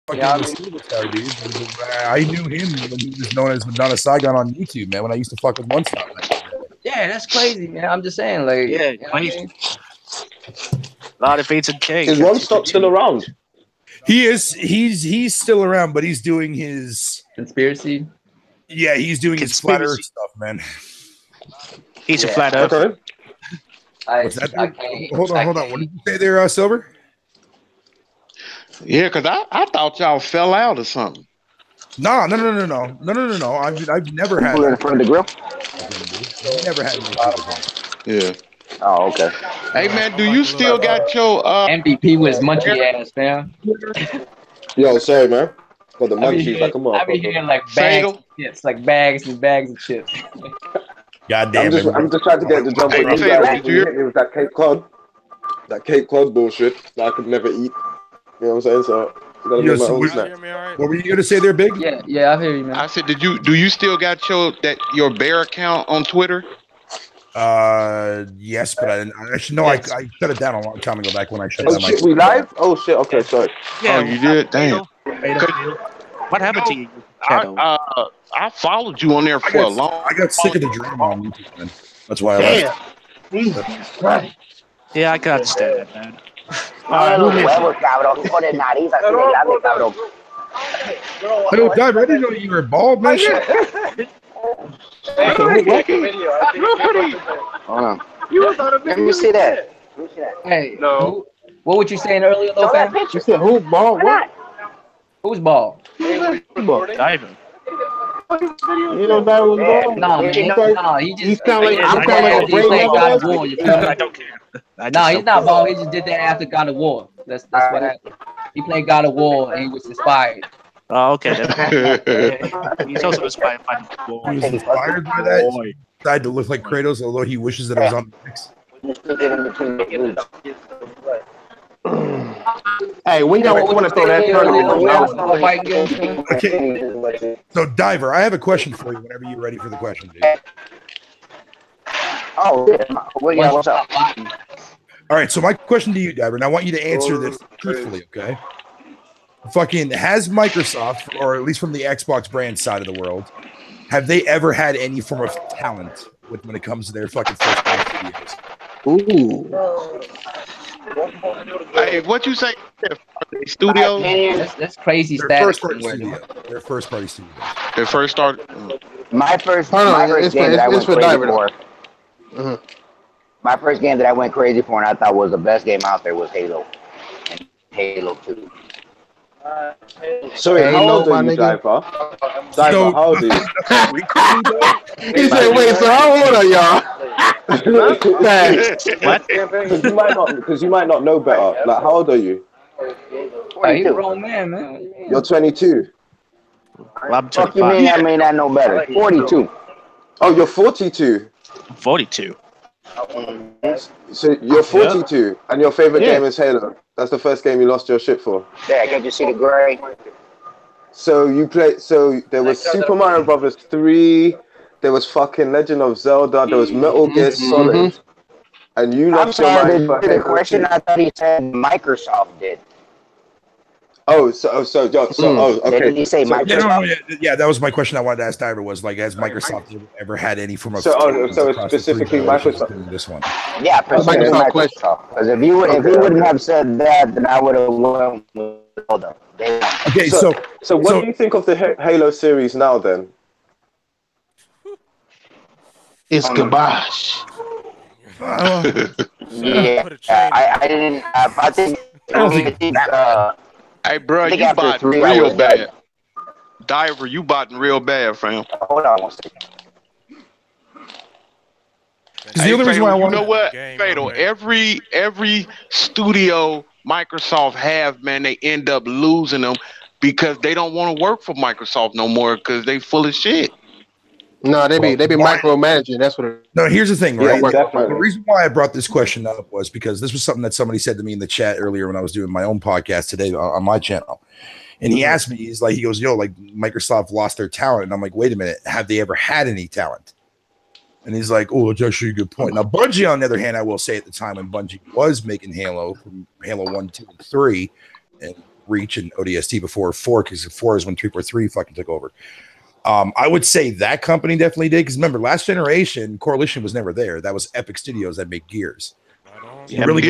Superstar, dude. I knew him when he was known as Madonna Saigon on YouTube, man. When I used to fuck with One Stop. Yeah, that's crazy, man. I'm just saying, like, yeah, crazy. A lot of fates and cake. Is One Stop still around? He is. He's still around, but he's doing his conspiracy. Yeah, he's doing his flat Earth stuff, man. He's a flat Earth. Okay. What's that? Hold on. What did you say there, Silver? Yeah, because I thought y'all fell out or something. No. I've never had. You in front of the grill? Never had any. Yeah. Oh, okay. Hey man, do you still got your MVP with his munchie ass, man? Yo, sorry, man. Got the munchies like a I motherfucker. be hearing like bags of chips, like bags and bags of chips. God damn it. I'm just trying to get the jump on you guys. You hit me with that Cape Cod. That Cape Cod bullshit that I could never eat. You know what I'm saying? So you gotta make my own snack. What were you gonna say there, Big? Yeah, I hear you, man. I said, do you still got your bear account on Twitter? Yes, but I didn't. Actually, no, I shut it down a long time ago. Back when I shut Oh down shit, we live? Oh shit, okay, sorry. Yeah, Oh, you did? Damn. What happened to you? I followed you on there for a long. I got sick of the drama on YouTube, man. That's why I left. Yeah, I can understand that, man. Hey, Dive, I didn't know you were bald, man. Let me see that. Hey, no. What were you saying earlier, though, fam? You said who bald? What? Who's bald? Diver. You know that was bald? No, man. No, he just. He's kind of like he played God of War. You feel me? I don't care. No, he's not bald. He just did that after God of War. That's what happened. He played God of War and he was inspired. Oh, okay. He's also inspired by the war. He was inspired by that. He decided to look like Kratos, although he wishes that it was on the mix. Hey, when y'all want to throw that Okay. So, Diver, I have a question for you whenever you're ready for the question, dude. Oh, yeah, what's up? All right, so my question to you, Diver, and I want you to answer this truthfully, okay? Fucking, has Microsoft, or at least from the Xbox brand side of the world, have they ever had any form of talent when it comes to their fucking first-party videos? Ooh. Hey, what you say? Studio? That's crazy Their status. first-party studio. Their first-party studio. Their first start. My first game that I went crazy for. My first game that I went crazy for and I thought was the best game out there was Halo. And Halo 2. So how old are you, Diver? Diver, how old are you? He said, wait, so how old are y'all? What? Because you might not know better. Like, how old are you? He's a grown man. You're 22. Well, I'm Fuck you mean I may not know better? 42. Oh, you're 42. 42. So you're 42, and your favorite game is Halo. That's the first game you lost your shit for. Yeah, can't you see the gray? So you played. So there was Super Mario Brothers 3. There was fucking Legend of Zelda. There was Metal Gear Solid. And you lost your mind for the question. I thought he said Microsoft did. Okay. Did he say Microsoft? Yeah, that was my question I wanted to ask Diver was, like, has Microsoft ever had any form of... So it's specifically Microsoft. This one. Yeah, Microsoft. Because if he wouldn't have said that, then I would have went with Zelda. Okay, so what do you think of the Halo series now, then? It's kibosh. Yeah, I didn't... I think... Hey, bro, you bought real bad. Diver, you bought real bad, fam. Hold on one second. Hey, Fatal, you know what, Fatal? Every studio Microsoft have, man, they end up losing them because they don't want to work for Microsoft no more because they full of shit. No, they be micromanaging. That's what it is. No, here's the thing, right? Yeah, the reason why I brought this question up was because this was something that somebody said to me in the chat earlier when I was doing my own podcast today on my channel. And he asked me, he goes, yo, like, Microsoft lost their talent. And I'm like, wait a minute, have they ever had any talent? And he's like, oh, that's actually a good point. Now, Bungie, on the other hand, I will say at the time when Bungie was making Halo, from Halo 1, 2, and 3, and Reach and ODST before 4, because 4 is when 343 fucking took over. I would say that company definitely did, because remember, last generation, Coalition was never there. That was Epic Studios that made Gears. They were. I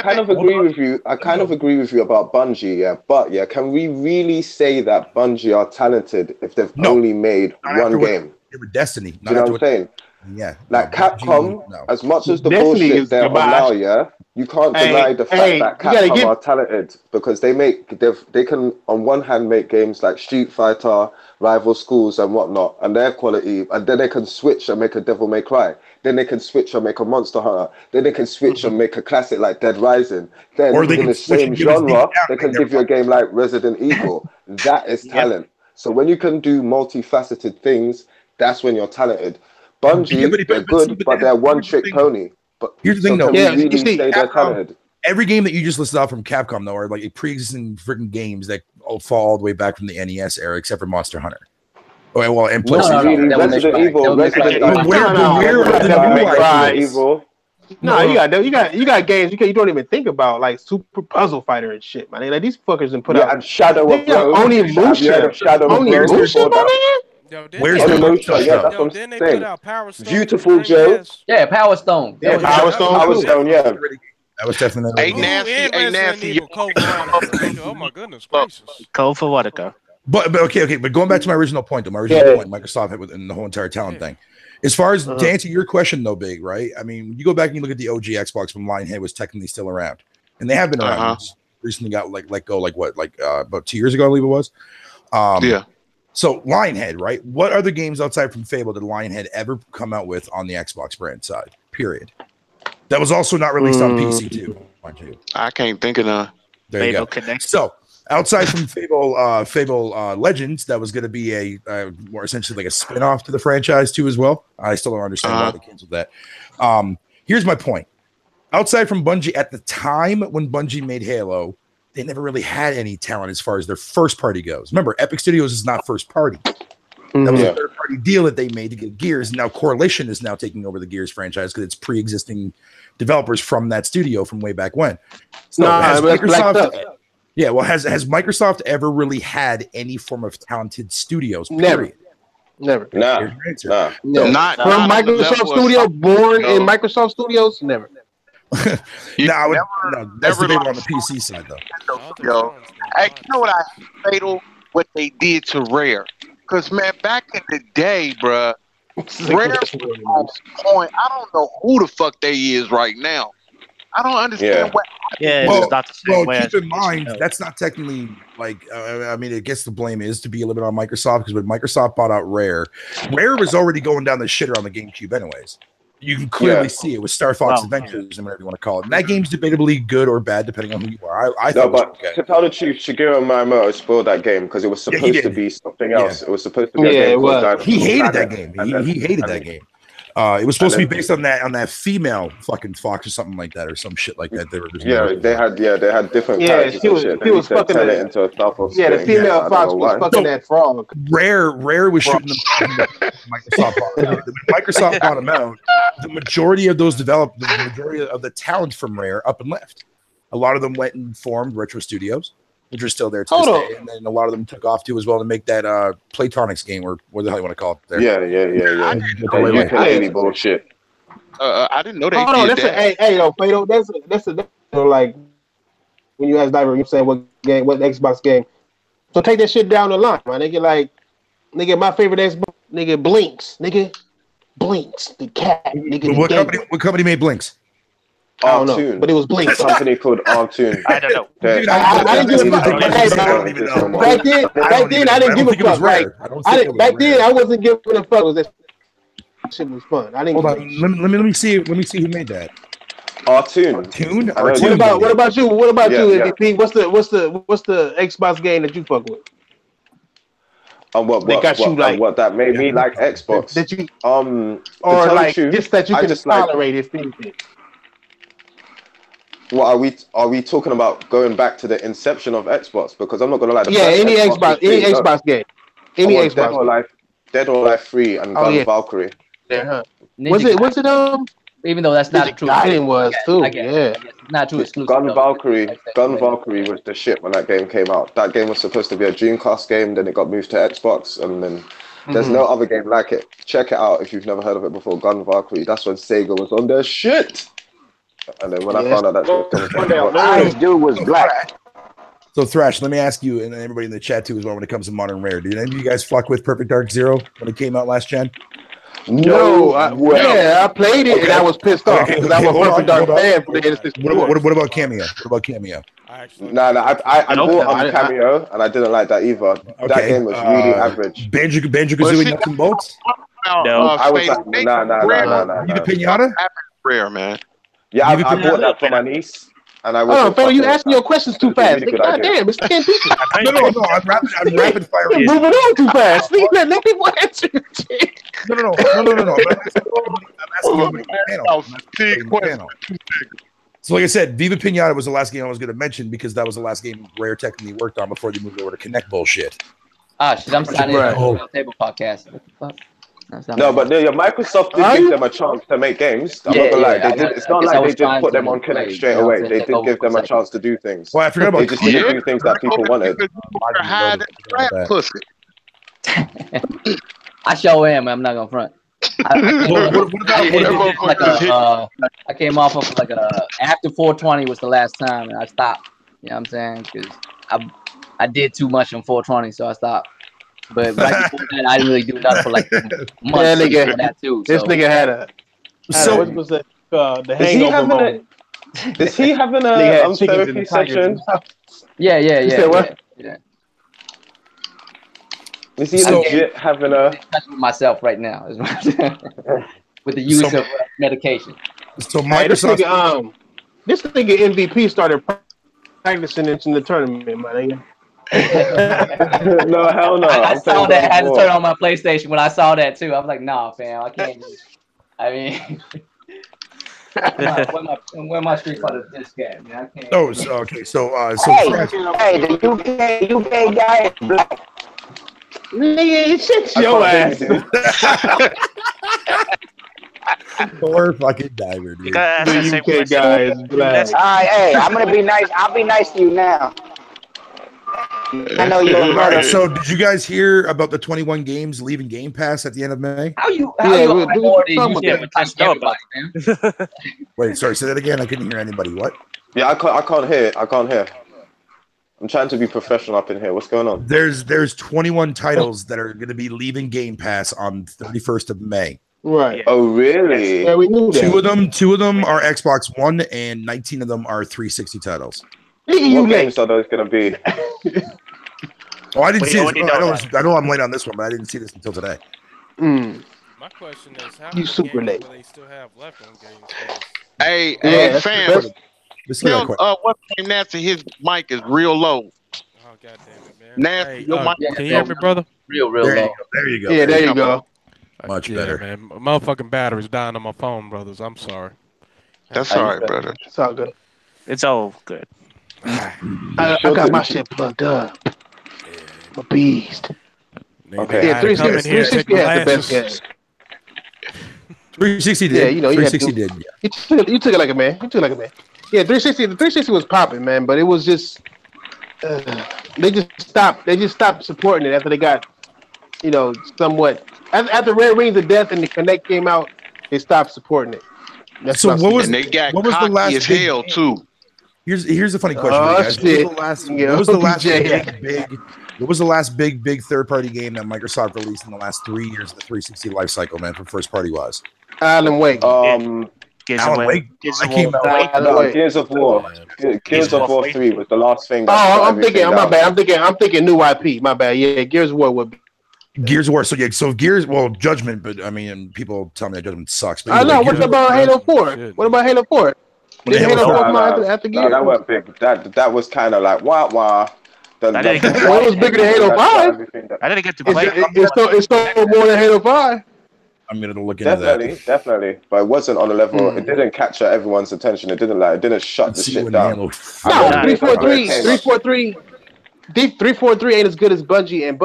kind of agree with you. I kind of agree with you about Bungie, yeah. But yeah, can we really say that Bungie are talented if they've only made one game? They were Destiny. Do you know what I'm saying? Yeah. Like Capcom, as much as the bullshit they're on now, yeah, you can't deny the fact that Capcom are talented, because they can on one hand make games like Street Fighter, Rival Schools and whatnot, and their quality, and then they can switch and make a Devil May Cry. Then they can switch and make a Monster Hunter. Then they can switch and make a classic like Dead Rising. Then in the same genre, they can give you a game like Resident Evil. That is talent. So when you can do multifaceted things, that's when you're talented. Bungie, they're good, but they're one-trick pony. But here's the thing, though. You say they're talented? Every game that you just listed off from Capcom, though, are like pre-existing freaking games that fall all the way back from the NES era, except for Monster Hunter. Oh, well, and PlayStation. Resident Evil. No, you got games you don't even think about, like Super Puzzle Fighter and shit, man. Like these fuckers done put out. And Shadow of Rose. Only Musha. Where's the Musha? Yeah, that's what I'm saying. Beautiful Joe. Yeah, Power Stone. Power Stone. Yeah. That was definitely a nasty. Oh my goodness gracious. Code for Vodka. But okay. But going back to my original point, though, Microsoft had within the whole entire talent thing. As far as to answer your question, though, Big, right? I mean, you go back and you look at the OG Xbox when Lionhead was technically still around, and they have been around. Recently got let go, about 2 years ago, I believe it was. Yeah. So Lionhead, right? What other games outside from Fable did Lionhead ever come out with on the Xbox brand side? Period. That was also not released on PC too. I can't think of none. There you go. Connect. So outside from Fable Legends, that was going to be a more essentially like a spin-off to the franchise too as well. I still don't understand why they canceled that. Here's my point. Outside from Bungie, at the time when Bungie made Halo, they never really had any talent as far as their first party goes. Remember, Epic Studios is not first party. That was a third party deal that they made to get Gears. And now Coalition is now taking over the Gears franchise because it's pre-existing developers from that studio from way back when. So has Microsoft ever really had any form of talented studios? Period? Never. Nah. Not from Microsoft Studio, born in Microsoft Studios. Never. That's the big one on the PC side, though. Yo, hey, you know what I Fatal? What they did to Rare? Because man, back in the day, bruh, Rare was on point. I don't know who the fuck they is right now. I don't understand what. Yeah, it's not the same way. Keep in mind that's not technically like. I mean, I guess the blame is to be a little bit on Microsoft, because when Microsoft bought out Rare was already going down the shitter on the GameCube, anyways. You can clearly see it with Star Fox Adventures and whatever you want to call it. And that game's debatably good or bad depending on who you are. I thought, but to tell the truth, Shigeru Miyamoto spoiled that game because it was supposed to be something else. It was supposed to be a game. He hated that game. He hated that game. It was supposed to be based on that female fucking fox or something like that, or some shit like that. They had different characters. He was fucking it into a Star Fox. The female fox was fucking that frog. Rare was shooting them. Microsoft bought them out. The majority of those developed, the majority of the talent from Rare up and left. A lot of them went and formed Retro Studios, which are still there to this day, and then a lot of them took off too as well to make that Platonics game, or what the hell you want to call it there. Yeah. Bullshit. I didn't know they did that. Fatal, that's like when you ask Diver, you saying what Xbox game. So take that shit down the line, man. Nigga, my favorite Xbox, nigga, Blinks, the cat, nigga. What company made Blinks? I don't know, but it was Blinks. A company called Artoon. I don't know. I didn't give a fuck. Back then, I didn't give a fuck. Back then, I wasn't giving a fuck. That shit was fun. I didn't. Hold on. Let me see who made that. Artoon. What about you? What about you, MVP? What's the Xbox game that you fuck with? What that made me like Xbox? That you or like just that you can tolerate if anything. What are we talking about? Going back to the inception of Xbox? Because I'm not gonna lie. Any Xbox game, Dead or Alive 3 and Gun Valkyrie. Was it Even though that's not true. Guiding was too. Yeah. Not too exclusive. Gun Valkyrie was the shit when that game came out. That game was supposed to be a Dreamcast game, then it got moved to Xbox, and then there's no other game like it. Check it out if you've never heard of it before. Gun Valkyrie. That's when Sega was on their shit. And then when I found out that the dude was black. So Thrash, let me ask you, and everybody in the chat too as well, when it comes to Modern Rare, did any of you guys fuck with Perfect Dark Zero when it came out last gen? No, I played it and I was pissed off because I was a Perfect Dark fan for the N64. What about Cameo? What about Cameo? I bought on Cameo and I didn't like that either. Okay. That game was really average. Banjo-Kazooie nuts and bolts? No, I was like, nah. The Pinata? Rare, man. Yeah, I bought that for my niece. And I was Fella, you asking your questions too fast. God damn, it's 10 people. No, I'm rapid fire. You're moving on too fast. Let people answer. No. I'm asking you. So like I said, Viva Pinata was the last game I was going to mention because that was the last game Rare technically worked on before they moved over to Connect bullshit. Shit, I'm signing in on table podcast. What the fuck? No, but Microsoft did give them a chance to make games. I'm not gonna lie. It's not like they just put them on Connect straight away. They did give them a chance to do things. Well, I forgot about they just didn't do things that people wanted. I sure am. I'm not gonna front. I came off of like after 420 was the last time, and I stopped. You know what I'm saying? Because I did too much on 420, so I stopped. But right before that, I didn't really do nothing for like months. Nigga, that too. This nigga had what was it? The hangover moment. Is he having a therapy session? Yeah. You said what? Yeah. Is he legit having a? With myself right now, with the use of medication. So Microsoft, this nigga MVP started practicing in the tournament, my nigga. No, hell no. I saw that. I had to turn on my PlayStation when I saw that too. I was like, nah, fam, I can't. I mean, where my Street Fighter disc at, man? I can't. Oh, so, okay. So, hey, the UK guy is black. Nigga, shut your ass. Poor fucking diver, dude. The UK guy is black. Hey, I'm gonna be nice. I'll be nice to you now. I know you're a murderer. So, did you guys hear about the 21 games leaving Game Pass at the end of May? Wait, sorry, say that again. I couldn't hear anybody. What? Yeah, I can't hear. I'm trying to be professional up in here. What's going on? There's 21 titles that are going to be leaving Game Pass on 31st of May. Right. Oh, really? Yeah, we knew that. Two of them are Xbox One, and 19 of them are 360 titles. What games are those going to be? Oh, I didn't see this. I know I'm late on this one, but I didn't see this until today. My question is, how many super games late. do they still have left on Game Pass? Hey, fam. Tell what's name Nancy, his mic is real low. Oh, God damn it, man. Nancy, your mic. Can you hear me, brother? Real There low. you go. Yeah, there you go. Much better. Man. My motherfucking battery's dying on my phone, brothers. I'm sorry. That's all right, brother. It's all good. It's all good. I got my shit plugged up. I'm a beast. Okay. Yeah, 360 had the best game. 360 did. Yeah, you know, 360 did. Yeah. You took it like a man. Yeah, 360. The 360 was popping, man, but it was just they just stopped supporting it after they got, somewhat after Red Rings of Death and the Connect came out, they stopped supporting it. So what was they got what was the last as hell too? Here's a funny question for you guys. What was the last big third party game that Microsoft released in the last 3 years of the 360 life cycle, man, from first party wise? Alan Wake. Alan Wake. Gears of War. Gears of War 3 was the last thing. I'm thinking new IP. My bad. Yeah, Gears of War would be. Gears of War. So Gears. Well, Judgment, but I mean, people tell me that Judgment sucks. But I know. What about Halo 4? What about Halo 4? Did Halo 4 come out after Gears? No, that wasn't big. That was kind of like wah. It was bigger than Halo 5. I didn't get to play. It's still more than Halo 5. I'm gonna look into that. Definitely, but it wasn't on the level. It didn't capture everyone's attention. It didn't shut the shit down. No, 343 ain't as good as Bungie and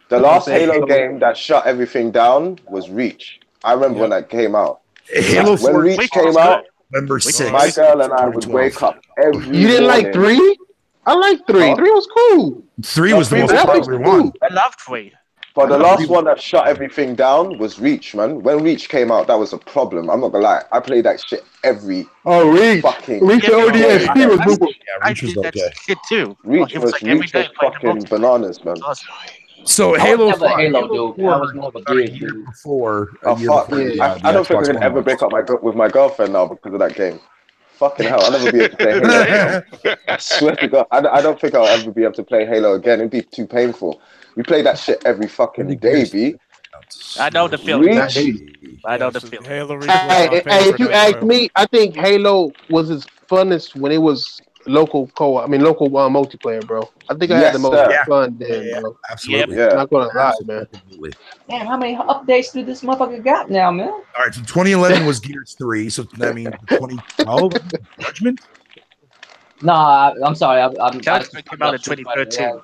The last Halo game that shut everything down was Reach. I remember when that came out. Halo 4 when Reach came out, November 6th. My girl and I would wake up every You didn't like morning. 3? I like 3. 3 was cool. 3 was the most popular one. I love 3. But the last one that shut everything down was Reach, man. When Reach came out, that was a problem. I'm not gonna lie. I played that shit every Reach. fucking Reach ODST was moving. Yeah, Reach was okay. Shit too. Reach was fucking bananas, man. So Halo 5, Halo dude. I was more of a a year before. I don't think I can ever break up with my girlfriend now because of that game. Fucking hell, I'll never be able to play Halo. I swear to God, I don't think I'll ever be able to play Halo again. It'd be too painful. We play that shit every fucking day, B. I know the feeling. I know the feeling. Halo Reach Hey, if you ask me, I think Halo was its funnest when it was local co-op. I mean, local multiplayer, bro. I think I had the most fun then, bro. Absolutely. Yeah. I'm not gonna lie, man. Damn, how many updates do this motherfucker got now, man? All right, so 2011 was Gears 3, so that means 2012 Judgment. No, I'm sorry. Judgment came out in 2013.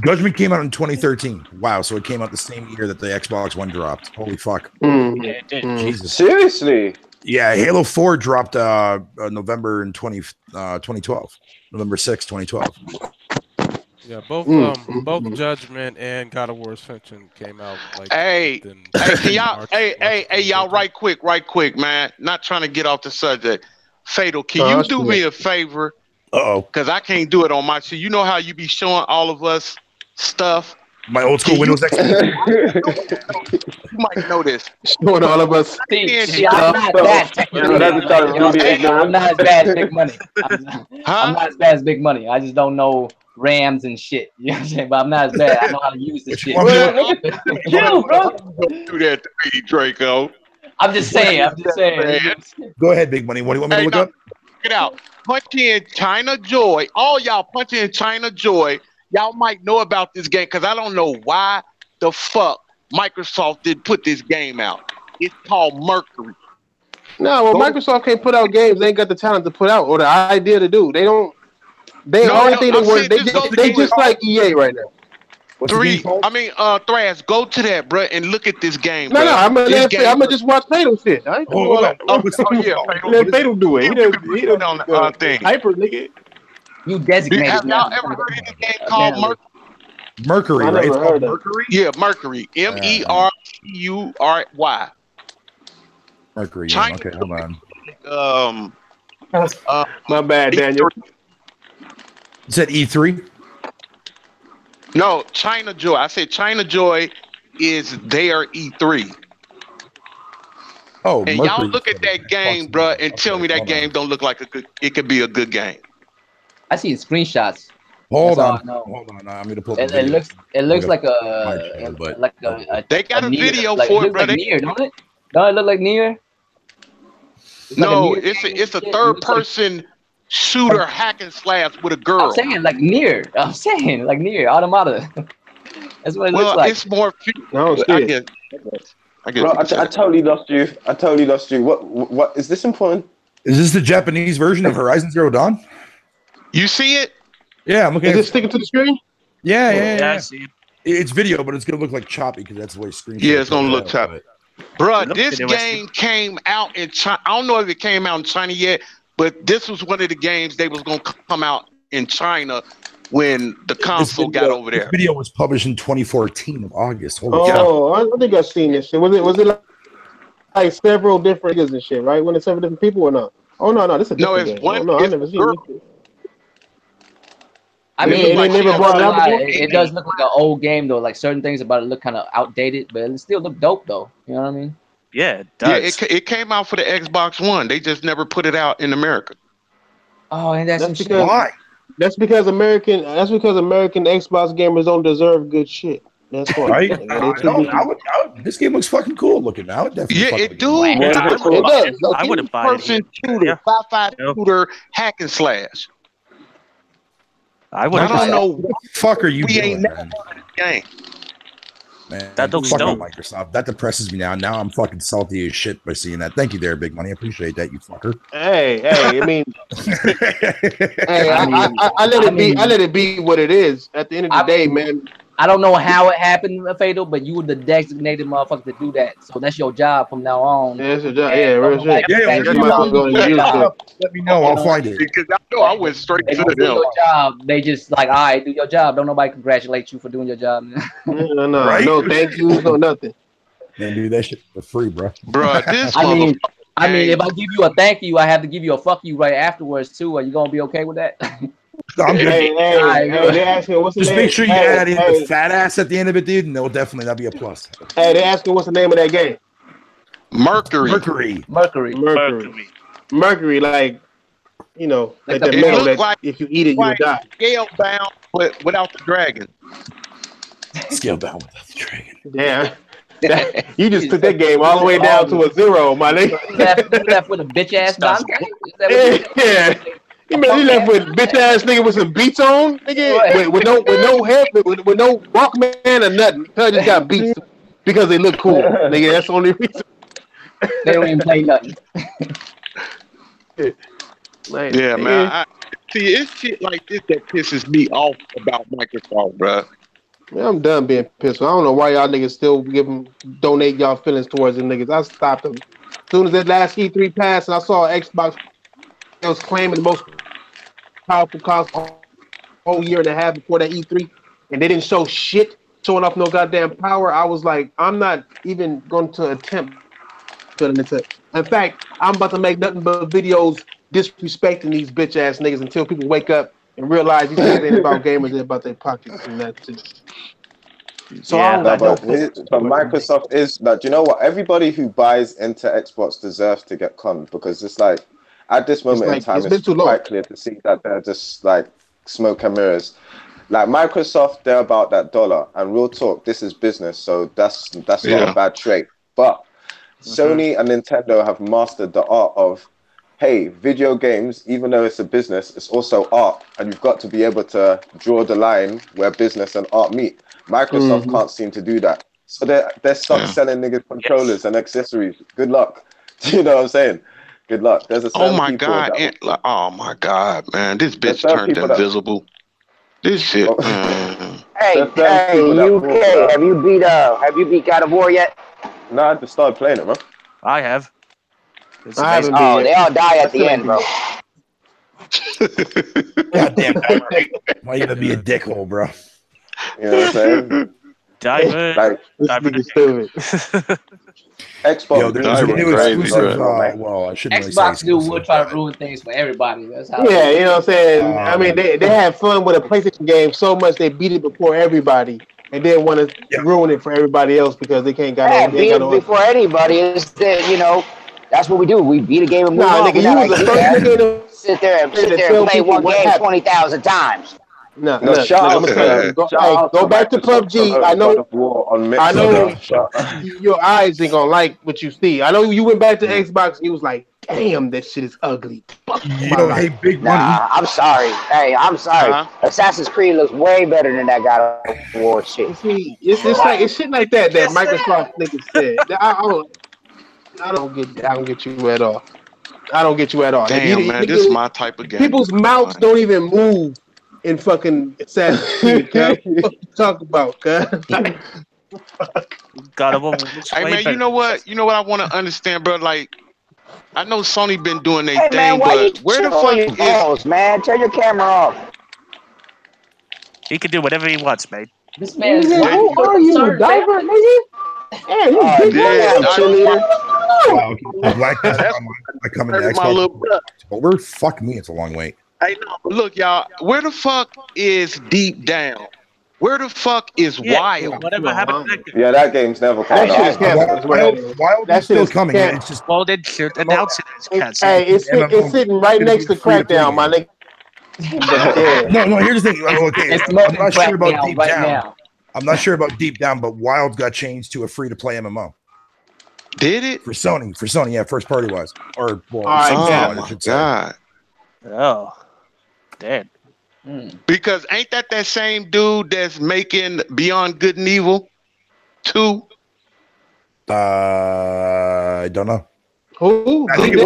Judgment came out in 2013. Wow, so it came out the same year that the Xbox One dropped. Holy fuck. Yeah, it did. Jesus. Seriously? Yeah, Halo 4 dropped November in 2012. November 6, 2012. Yeah, both Judgment and God of War Ascension came out like Can y'all right quick, man. Not trying to get off the subject. Fatal, can you do me a favor? Because I can't do it on my shit. You know how you be showing all of us stuff? My old school Windows XP. You might know this. Showing all of us. See, I'm not that technically. I'm not as bad as Big Money. I'm not as bad as Big Money. I just don't know RAMs and shit. You know what I'm saying? But I'm not as bad. I know how to use this shit. Chill, bro. Don't do that to me, Draco. I'm just saying. Go ahead, Big Money. What do you want me to look up? Check it out. Punch in China Joy. All y'all punch in China Joy. Y'all might know about this game because I don't know why the fuck Microsoft did put this game out. It's called Mercury. No, well, Microsoft can't put out games they ain't got the talent to put out or the idea to do. They don't. They just like EA right now. Thrash, go to that, bro, and look at this game. No, I'm gonna just watch Fatal shit. I ain't hold on. Let Fatal do it. He don't on the thing. Hyper, nigga. You designated. Have y'all ever heard of this game called Mercury? Mercury, right? It's called Mercury? Yeah, Mercury. Mercury. Mercury. Yeah. Okay, hold on. My bad, Daniel. You said E3? No, China Joy. I said China Joy is their E3. Oh, and y'all look at that game, bro, and tell me that game don't look like it could be a good game. I see screenshots. Hold on. I'm gonna pull it looks like a they got a video like, for it, brother. Like Nier, don't it? Don't it look like Nier? It's a third person shooter hack and slash with a girl. I'm saying like Nier. Automata. That's what it looks like. It's more. I totally lost you. What is this important? Is this the Japanese version of Horizon Zero Dawn? You see it? Yeah, I'm looking. Is it sticking to the screen? Yeah. I see it. It's video, but it's gonna look like choppy because that's the way screen. Yeah, it's gonna look choppy. Bro, this game came out in China. I don't know if it came out in China yet, but this was one of the games they was gonna come out in China when the console got over there. This video was published in 2014 of August. I think I've seen this shit. Was it like several different niggas and shit, right? When it's several different people or not? Oh no, this is a different game. I've never seen this. I mean, it does look like an old game though. Like certain things about it look kind of outdated, but it still look dope though. You know what I mean? Yeah, it does. Yeah, it came out for the Xbox One. They just never put it out in America. Oh, and that's because why? That's because American Xbox gamers don't deserve good shit. That's why. Right? This game looks fucking cool looking now. It definitely it do. It does. I wouldn't buy it. Shooter, 5-5 shooter, hack and slash. I don't know what the fuck are you we doing, ain't never part of the game. Man, that looks dope. Microsoft. That depresses me now. Now I'm fucking salty as shit by seeing that. Thank you there, Big Money. I appreciate that, you fucker. Hey, I mean, I let it be what it is. At the end of the day, man, I don't know how it happened, Fatal, but you were the designated motherfucker to do that. So that's your job from now on. Yeah, that's your job. Yeah, real shit. Let me know. I'll find it. Because I know I went straight to them. Your job. They just like, all right, do your job. Don't nobody congratulate you for doing your job. No, thank you, no nothing. Man, do that shit for free, bro. Bro, this I mean, if I give you a thank you, I have to give you a fuck you right afterwards too. Are you gonna be okay with that? Hey, they asking what's the Just name? make sure you add in the fat ass at the end of it, dude, and that'll be a plus. Hey, they asking what's the name of that game? Mercury. Like, you know, like the metal that like, if you eat it, you will die. Scale bound, but without the dragon. Scale bound without the dragon. Damn. You just took that game all the way down to a 0, my nigga. You left with a bitch ass Dante? Yeah. You left with bitch ass nigga with some beats on, nigga, with no head, with no Walkman or nothing. Cause just got beats because they look cool, nigga. That's the only reason. They don't even play nothing. Yeah, man. See, it's shit like this that pisses me off about Microsoft, bro. Man, I'm done being pissed. I don't know why y'all niggas still donate y'all feelings towards them niggas. I stopped them. As soon as that last E3 passed and I saw Xbox was claiming the most powerful console whole year and a half before that E3, and they didn't show shit showing off no goddamn power, I was like, I'm not even going to attempt to. In fact, I'm about to make nothing but videos disrespecting these bitch ass niggas until people wake up and realize these things ain't about gamers, they're about their pockets and that's it. So but Microsoft is like, you know what? Everybody who buys into Xbox deserves to get conned because it's like at this moment in time, it's quite clear to see that they're just like smoke and mirrors. Like Microsoft, they're about that dollar, and real talk, this is business, so that's not a bad trait. But Sony and Nintendo have mastered the art of, hey, video games, even though it's a business, it's also art, and you've got to be able to draw the line where business and art meet. Microsoft can't seem to do that, so they're stuck selling niggas controllers and accessories. Good luck. You know what I'm saying? Good luck. There's a oh my god, man, this bitch turned invisible. This shit. Hey, UK, have you beat God of War yet? No, I just started playing it, bro. I have. They all die at the end, bro. Goddamn. Why you gonna be a dickhole, bro? You know what I'm saying? Diver. Xbox. Yo, there's a new exclusive. Well, I shouldn't really say Xbox will try to ruin things for everybody. That's how. Yeah, you know what I'm saying. I mean, they had fun with a PlayStation game so much they beat it before everybody, and then want to ruin it for everybody else because they can't beat it before anybody. Is that that's what we do. We beat a game and move on. Nigga, you was the first nigga to sit there and play one game 20,000 times. No, go back to PUBG. I know your eyes ain't gonna like what you see. I know you went back to Xbox and you was like, damn, that shit is ugly. Hey, big money. I'm sorry. Hey, I'm sorry. Assassin's Creed looks way better than that God of War shit. See, it's shit like that Microsoft niggas said. I don't get you at all. I don't get you at all. Damn, man, this is my type of game. People's mouths don't even move in fucking Assassin's Creed. What you talk about, cuz? God of War. Hey man, you know what I want to understand, bro? Like, I know Sony been doing their thing, but where the fuck is balls, man? Turn your camera off. He can do whatever he wants, man. This man is who are you, Diver, nigga? Yeah, you big cheerleader. Black I come into Xbox October. Fuck me, it's a long wait. Hey, no, look, y'all. Where the fuck is Deep Down? Where the fuck is Wild? Whatever happened? Yeah, that game's never coming out. Wild is still coming. It's just they should announce it. Hey, it's sitting right next to Crackdown, my nigga. No. Here's the thing. Okay, I'm not sure about Deep Down. Now. I'm not sure about Deep Down, but Wild got changed to a free-to-play MMO. Did it? For Sony, yeah, first party was. Or oh my god. Oh, dead. Because ain't that same dude that's making Beyond Good and Evil 2? I don't know. Who? I think it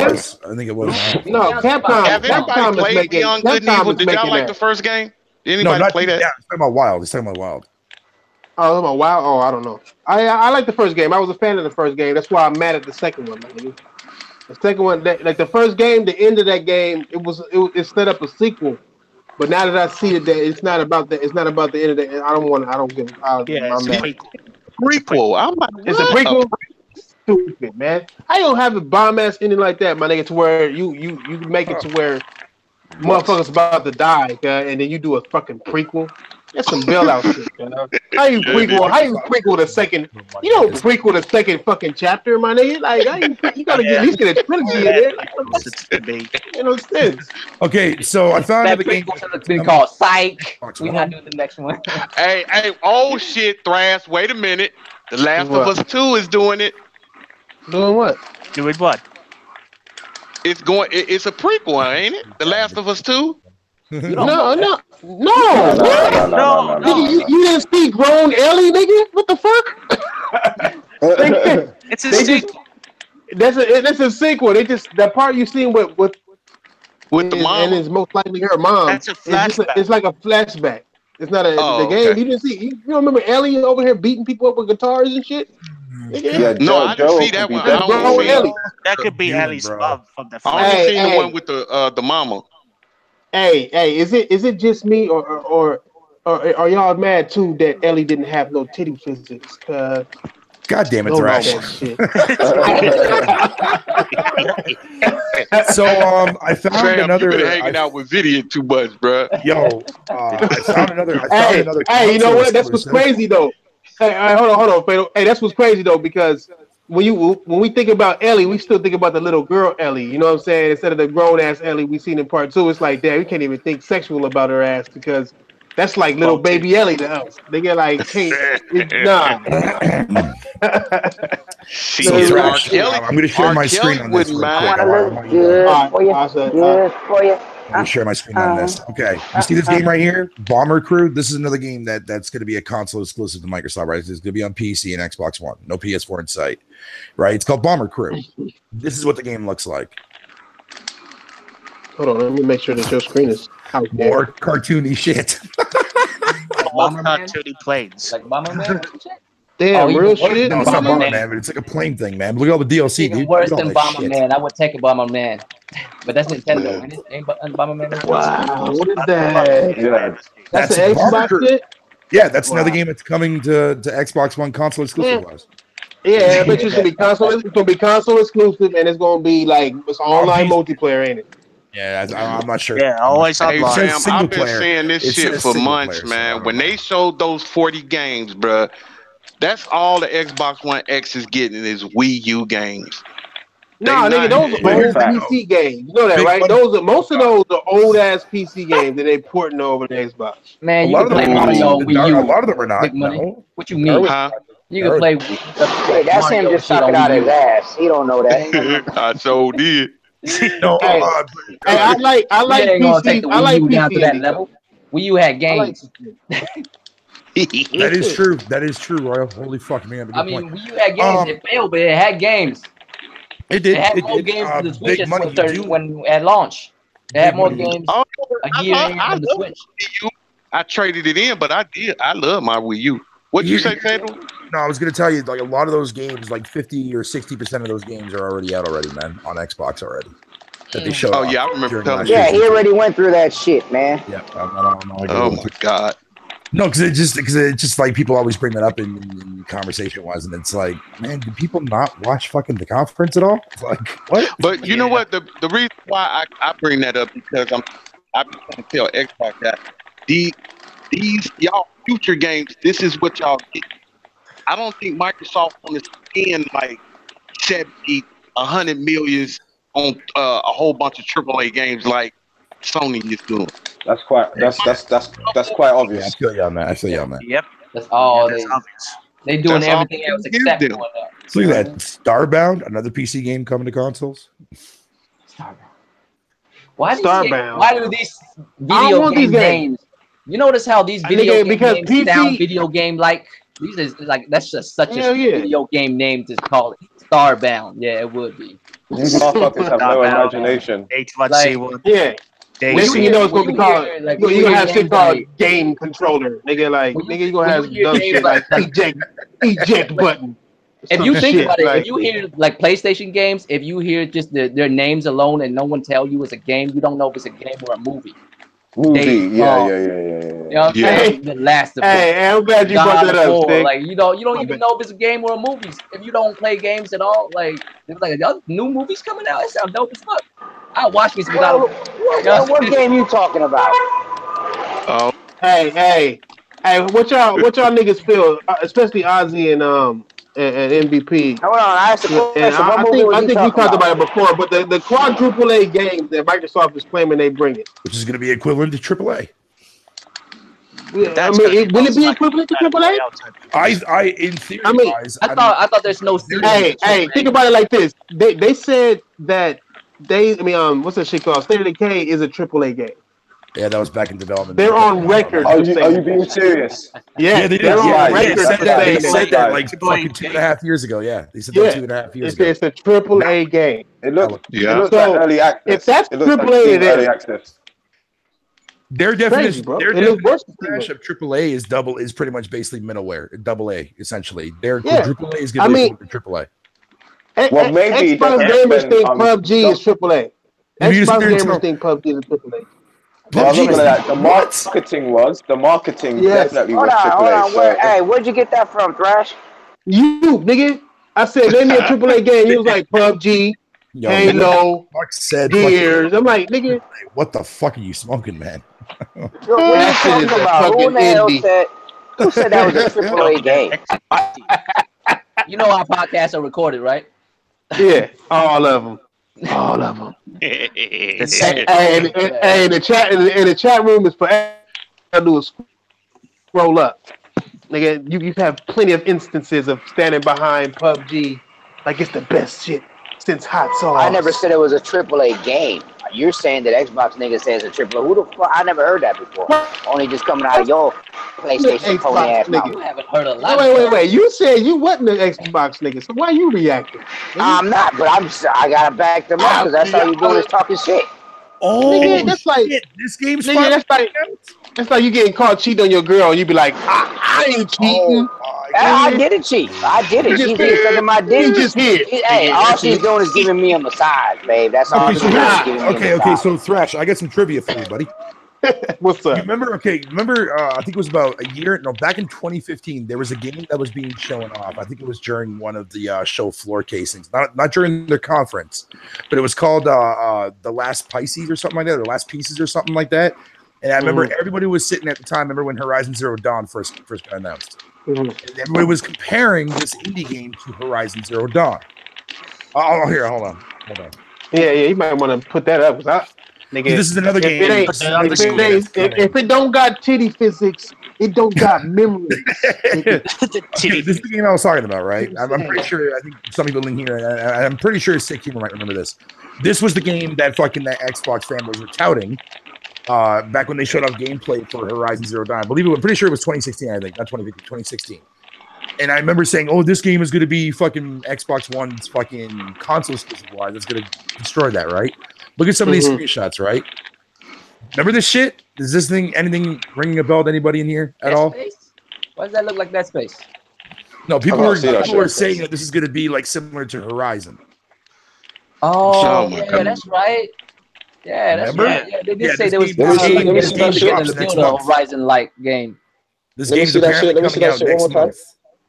was. No, Capcom. Have anybody played Beyond Good and Evil? Did y'all like the first game? Did anybody play that? Yeah, it's talking about Wild. Oh, wow. Oh, I don't know. I like the first game. I was a fan of the first game. That's why I'm mad at the second one, man. The second one, like the first game, the end of that game, it set up a sequel. But now that I see that it's not about the end of the. I don't give. It's a prequel. I'm like, it's a prequel. Stupid, man. I don't have a bomb ass ending like that, my nigga. To where you make it to where motherfuckers about to die, and then you do a fucking prequel. That's some bailout shit, How you prequel the second? You don't prequel the second fucking chapter, my nigga. Like, you gotta at least get a trilogy in there. You know, sense. Okay, so I found that prequel been called Psych. We're not doing the next one. hey, oh shit, Thrash. Wait a minute. The Last of Us 2 is doing it. Doing what? Doing what? It's going. It's a prequel, ain't it? The Last of Us 2. No. You didn't see grown Ellie, nigga? What the fuck? It's a sequel. That's a sequel. They just that part you seen with the mom, and it's most likely her mom. That's a flashback. It's like a flashback. It's not the game. Okay. You didn't see. You don't remember Ellie over here beating people up with guitars and shit? Yeah, no, I didn't see that one. I don't Ellie. That could be Ellie's mom from the. I only seen the one with the mama. Hey, is it just me or are y'all mad too that Ellie didn't have no titty physics? God damn it, Thrash. So I found another. You've been hanging out with Vidian too much, bro. Yo, I found another. Hey, you know what? That's what's crazy though. Hey, hold on, Fatal. Hey, that's what's crazy though, because when we think about Ellie, we still think about the little girl Ellie. You know what I'm saying? Instead of the grown ass Ellie we seen in part 2, it's like, damn, we can't even think sexual about her ass because that's like little baby Ellie to us. They get like, nah. I'm going to share my screen on this. I'm going to share my screen on this. Okay. You see this game right here? Bomber Crew? This is another game that's going to be a console exclusive to Microsoft, right? It's going to be on PC and Xbox One. No PS4 in sight, right? It's called Bomber Crew. This is what the game looks like. Hold on. Let me make sure that your screen is out there. More cartoony shit. Cartoony planes. Like Bomberman? Damn, real shit. No, it's not Bomberman, but it's like a plane thing, man. Look at all the DLC, dude. Worse than Bomberman. I would take a Bomberman. But that's Nintendo, ain't it? Ain't Bomberman? Wow, what is that? Yeah. That's an Xbox shit? Yeah, that's another game that's coming to Xbox One console exclusive wise. Yeah, I bet it's gonna be console. It's gonna be console exclusive, and it's gonna be like it's online multiplayer, ain't it? Yeah, I'm not sure. Yeah, always online. Hey, Sam, I've been saying this shit for months, man. When they showed those 40 games, bruh, that's all the Xbox One X is getting is Wii U games. Nah, nigga, those are old PC games. You know that, right? Most of those are old ass PC games that they porting over the Xbox. Man, you can play Mario Wii U. A lot of them are not. No. What you mean? You can play. Hey, that's him just talking out his ass. He don't know that. I so did. No, I like PC. I like PC down to that level. Wii U had games. That is true. That is true, Royal. Holy fuck, man. I mean, Wii U had games. It failed, but it had games. It did. It had more games for the Switch when at launch. It had more games a year from the Switch. I traded it in, but I did. I love my Wii U. What'd you say, Fatal? No, I was going to tell you, like, a lot of those games, like 50 or 60% of those games are already out already, man, on Xbox already. That they showed. Oh, yeah, I remember telling you. Yeah, he already went through that shit, man. Yeah, I don't know. Oh, my God. No, because it just like people always bring that up in conversation-wise, and it's like, man, do people not watch fucking the conference at all? It's like, what? But you know what? The reason why I bring that up because I'm trying to tell Xbox that these y'all future games, this is what y'all get. I don't think Microsoft want to spend like 70, 100 millions on a whole bunch of AAA games like Sony is doing. That's quite obvious. Yeah, I feel you on that. Yep. That's all they doing everything else except doing that. So look at that. Starbound, another PC game coming to consoles. Starbound. Why do these video games? You notice how these video games sound video game like? These is like that's just such a video game name to call it. Starbound. Yeah, it would be. These motherfuckers have no imagination. Yeah. Next thing you know, it's gonna be called. Like, you gonna have shit called game controller, nigga. Like, nigga, you gonna have some dumb shit like eject button. If you think about it, if you hear like PlayStation games, if you hear just their names alone and no one tell you it's a game, you don't know if it's a game or a movie. Yeah. You know what I'm saying? The Last of Us. Hey, I'm glad you brought that up, Stick. Like, you don't even know if it's a game or a movie. If you don't play games at all, like, there's like new movies coming out. It sounds dope as fuck. I watch me some what game you talking about? Oh. Hey, what y'all niggas feel, especially Ozzy and MVP. Hold on, I asked the question. I think we talked about it before, but the quadruple A games that Microsoft is claiming they bring it, which is going to be equivalent to AAA. Yeah, will it be equivalent to AAA? I in theory, I thought there's no. Hey, think about it like this. They said that what's that shit called? State of Decay is a AAA game. Yeah, that was back in development. They're on record. Are you being serious? Yeah, they're on record. They said that like fucking 2.5 years ago. Yeah, they said that 2.5 years ago. It's a AAA game. It looks like early access. If that's AAA, it early is. Access. Their definition of AAA is pretty much basically middleware, AA essentially. Their AAA is going to be AAA. Well, maybe Xbox gamers think PUBG is AAA. Xbox gamers think PUBG is AAA. The marketing definitely was AAA. Hey, where'd you get that from, Thrash? You, nigga. I said, name me a AAA game. He was like, PUBG, Halo, Gears. I'm like, nigga. What the fuck are you smoking, man? That shit is a fucking indie. Who said that was a AAA game? You know our podcasts are recorded, right? Yeah, all of them. All of them. And the chat room is forever. Do is scroll up, nigga. You have plenty of instances of standing behind PUBG like it's the best shit since hot sauce. I never said it was a AAA game. You're saying that Xbox nigga says it's a AAA. Who the fuck? I never heard that before. Only just coming out of your PlayStation phony ass mouth. You haven't heard a lot. Wait. You said you wasn't an Xbox nigga, so why you reacting? I'm not, but I gotta back them up because that's all you doing is talking shit. Oh, nigga, that's like this game's nigga, that's like you getting caught cheating on your girl and you be like, I ain't cheating. I didn't cheat. I did it. She's here sucking my dick. Just here. Hey, all she's doing is giving me a massage, babe. That's all she's doing. Okay. So Thrash, I got some trivia for you, buddy. What's up? You remember? I think it was about back in 2015, there was a game that was being shown off. I think it was during one of the show floor casings, not during their conference, but it was called The Last Pisces or something like that, or Last Pieces or something like that. And I remember everybody was sitting at the time. Remember when Horizon Zero Dawn first got announced? And everybody was comparing this indie game to Horizon Zero Dawn. Here, hold on. Yeah, you might want to put that up. Nigga, this is another game. If it don't got titty physics, it don't got memory. This is the game I was talking about, right? I'm pretty sure. I think some people in here, I'm pretty sure Sick Humor might remember this. This was the game that fucking the Xbox fanboys were touting back when they showed off gameplay for Horizon Zero Dawn. I'm pretty sure it was 2016, I think, not 2015, 2016. And I remember saying, "Oh, this game is going to be fucking Xbox One's fucking console exclusive wise. It's going to destroy that, right?" Look at some of these screenshots, right? Remember this shit? Is this thing anything ringing a bell to anybody in here at all? Space? Why does that look like Dead Space? No, people were saying that this is going to be like similar to Horizon. Oh, yeah, that's right. Yeah, that's right. Yeah, they did say there was a Horizon-like game. This game's apparently coming out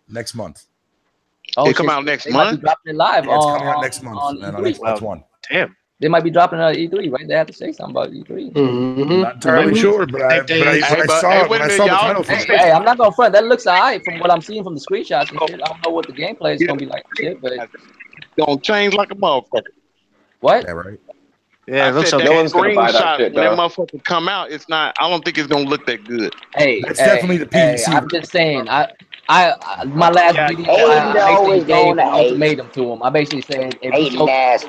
next month. Oh, it come out next month? They might be dropping it live. It's coming out next month, man, on Xbox One. Damn. They might be dropping it on E3, right? They have to say something about E3. Not entirely sure, but I saw the title. Hey, I'm not gonna front. That looks alright from what I'm seeing from the screenshots and shit. I don't know what the gameplay is gonna be like, shit, but it's gonna change like a motherfucker. What? Yeah, right. Yeah, it looks like no one's gonna buy that shit, when that motherfucker come out, it's not. I don't think it's gonna look that good. Hey, that's definitely the PC. I'm just saying. My last video, I basically gave an ultimatum to him. I basically said, hater ass.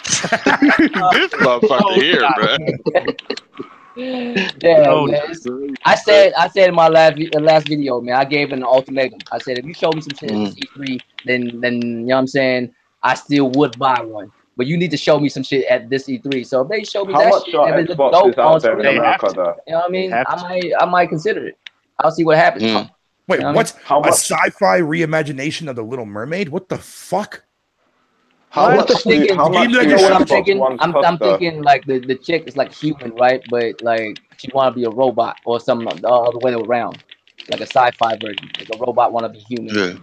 This motherfucker here, bro. Yeah, man. I said in my last video, man, I gave an ultimatum. I said, if you show me some shit at E3, then you know what I'm saying, I still would buy one. but you need to show me some shit at this E3. So if they show me how that much shit, your if it looks Xbox dope is out on there in screen, America, though? you know what I mean? I might consider it. I'll see what happens. Wait, you know what's how much? A sci-fi reimagination of the Little Mermaid? What the fuck? How much do Xbox Ones cost? I'm thinking like the chick is like human, right? But like she want to be a robot or some the other way around, like a sci-fi version. Like a robot want to be human. Yeah.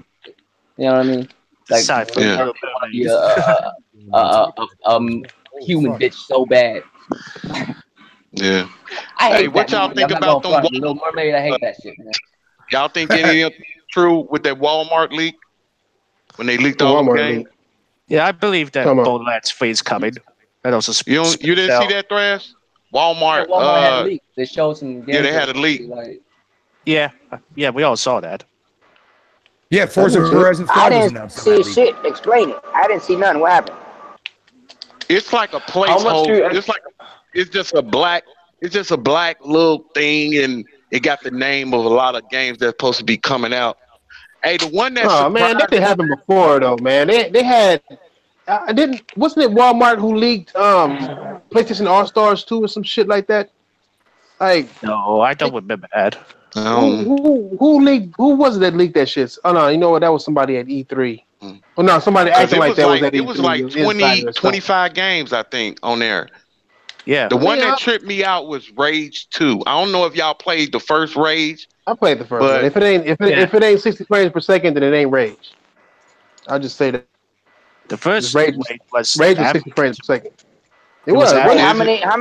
You know what I mean? Like Sci-fi. want to be a human bitch so bad. Yeah. I hate what that y'all movie. think about them? Little Mermaid. I hate that shit, man. Y'all think any of true with that Walmart leak when they leaked all the games? Yeah, I believe that Borderlands 3 is coming. And also, you didn't see that, Thrash? Walmart. Yeah, Walmart had a leak. They showed some games. Yeah, they had a leak. Like, yeah, we all saw that. Yeah, Forza Horizon 5 was announced. I didn't see shit. Explain it. I didn't see nothing. What happened? It's like a placeholder. It's just a black little thing, and it got the name of a lot of games that's supposed to be coming out. Hey, the one that man, that didn't happen before though, man. They had wasn't it Walmart who leaked PlayStation All-Stars 2 or some shit like that? Like no, I don't remember that. Who leaked? Who was it that leaked that shit? Oh no, you know what? That was somebody at E3. Oh no, somebody acting like that was at E3. It was like 25 games, I think, on there. Yeah. The one that tripped me out was Rage 2. I don't know if y'all played the first Rage. I played the first one. If it ain't 60 frames per second, then it ain't Rage. I'll just say that. The first Rage was 60 frames per second. It was. How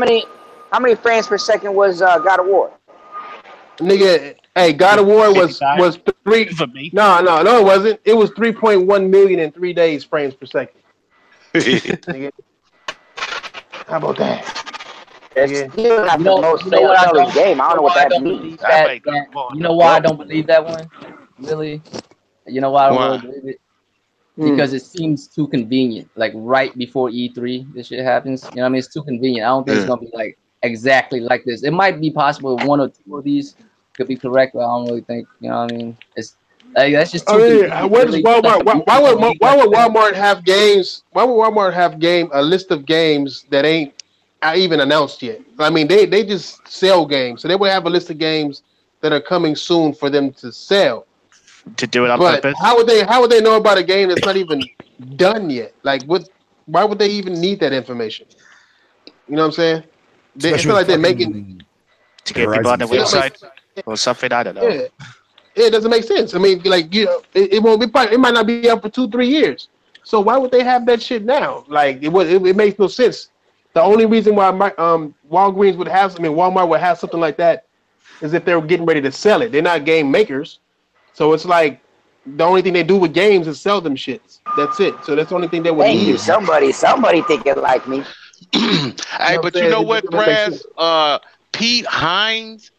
many frames per second was God of War? Nigga, hey, God of War was 3 for me. No, it wasn't. It was 3.1 million in 3 days frames per second. Nigga. How about that? It's still not the most selling game. I don't know what that means. You know why I don't believe that one? Really? You know why I don't really believe it? Because it seems too convenient. Like right before E3, this shit happens. You know what I mean? It's too convenient. I don't think it's gonna be like exactly like this. It might be possible one or two of these could be correct, but I don't really think. You know what I mean? It's like, that's just too convenient. What is Walmart? Why would Walmart have games? Why would Walmart have a list of games that ain't even announced yet? I mean, they just sell games, so they would have a list of games that are coming soon for them to sell. To do it on purpose. How would they know about a game that's not even done yet? Like, why would they even need that information? You know what I'm saying? They feel like they're making to get people on the website or something. I don't know. Yeah, it doesn't make sense. I mean, like it won't be. It might not be up for 2-3 years. So why would they have that shit now? Like it makes no sense. The only reason why Walgreens would have, Walmart would have something like that is if they're getting ready to sell it. They're not game makers. So it's like the only thing they do with games is sell them shits. That's it. So that's the only thing they would need. Thank you. Somebody thinking like me. Hey, but you know what, Brass? Pete Hines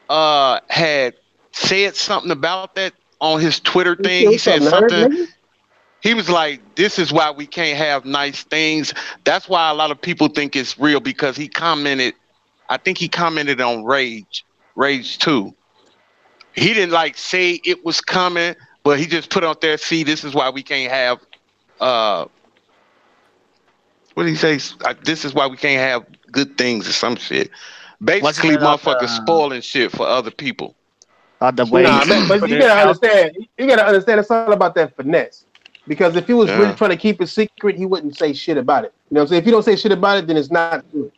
had said something about that on his Twitter thing. He said something. He was like, "This is why we can't have nice things." That's why a lot of people think it's real, because he commented. I think he commented on Rage 2. He didn't like say it was coming, but he just put out there, "See, this is why we can't have what did he say? This is why we can't have good things," or some shit. Basically, motherfuckers spoiling shit for other people. But you gotta understand. You gotta understand. It's all about that finesse. Because if he was really trying to keep it secret, he wouldn't say shit about it. You know what I'm saying? If you don't say shit about it, then it's not good.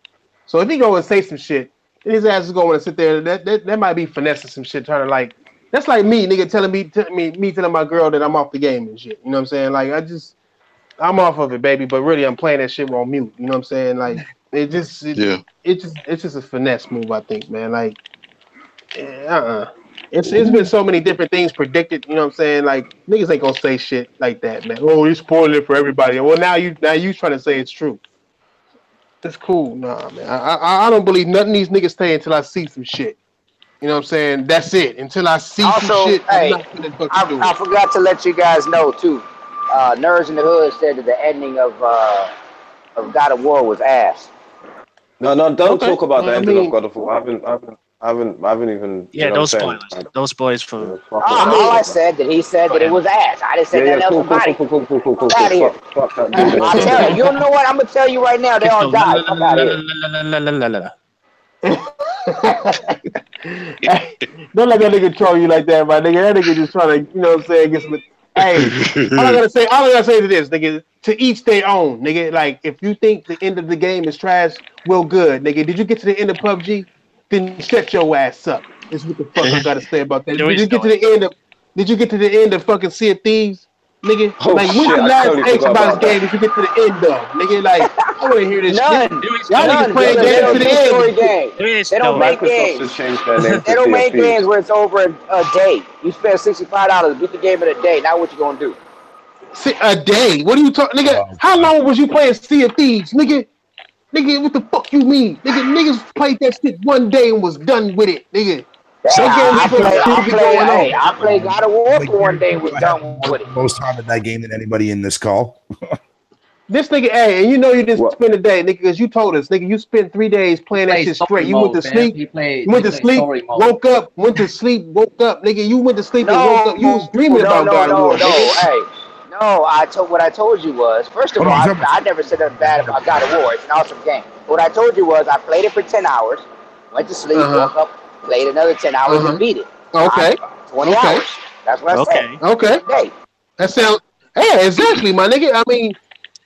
So if he go and say some shit, then his ass is going to sit there. That might be finessing some shit, trying to like. That's like me, nigga, telling my girl that I'm off the game and shit. You know what I'm saying? Like I'm off of it, baby, but really I'm playing that shit on mute. You know what I'm saying? Like it's just a finesse move, I think, man. Like It's been so many different things predicted. You know what I'm saying? Like niggas ain't gonna say shit like that, man. Oh, he's spoiling it for everybody. Well, now you trying to say it's true. That's cool. Nah, man. I don't believe nothing these niggas say until I see some shit. You know what I'm saying? That's it. Until I see some shit. Hey, I forgot to let you guys know too. Nerds in the Hood said that the ending of God of War was ass. No, don't talk about the ending of God of War. I haven't I haven't even. Yeah, those spoilers. Those spoilers for. All I said that he said that it was ass. I didn't say nothing else about it. Cool. Out of here. I'll tell you. You know what? I'm gonna tell you right now. They all died. Fuck out of here. Don't let that nigga troll you like that, my nigga. That nigga just trying to, you know what I'm saying, get some. Hey, all I gotta say to this, nigga, to each their own, nigga. Like, if you think the end of the game is trash, well, good, nigga. Did you get to the end of PUBG? Then shut your ass up. Is what the fuck I gotta say about that. Did you get to the end of fucking Sea of Thieves, nigga? Like, when's the last Xbox game did you get to the end of, nigga? Like, I wanna hear this shit. Y'all niggas playing games to the end. They don't make games. They don't make games where it's over a day. You spend $65 to beat the game in a day. Now what you gonna do? A day? What are you talking, nigga? How long was you playing Sea of Thieves, nigga? Nigga, what the fuck you mean? Niggas played that shit one day and was done with it, nigga. I played God of War for one day and was done with it. Most time in that game than anybody in this call. This nigga, hey, and you know you didn't spend a day, nigga, because you told us, nigga, you spent 3 days playing that shit straight. You went to sleep, woke up, went to sleep, woke up, nigga. You went to sleep and woke up. You was dreaming about God of War. What I told you was, first of all, I never said nothing bad about God of War. It's an awesome game. What I told you was, I played it for 10 hours, went to sleep, woke up, played another 10 hours, and beat it. Okay. 20 hours. That's what I said. Okay. That sounds, exactly, my nigga. I mean,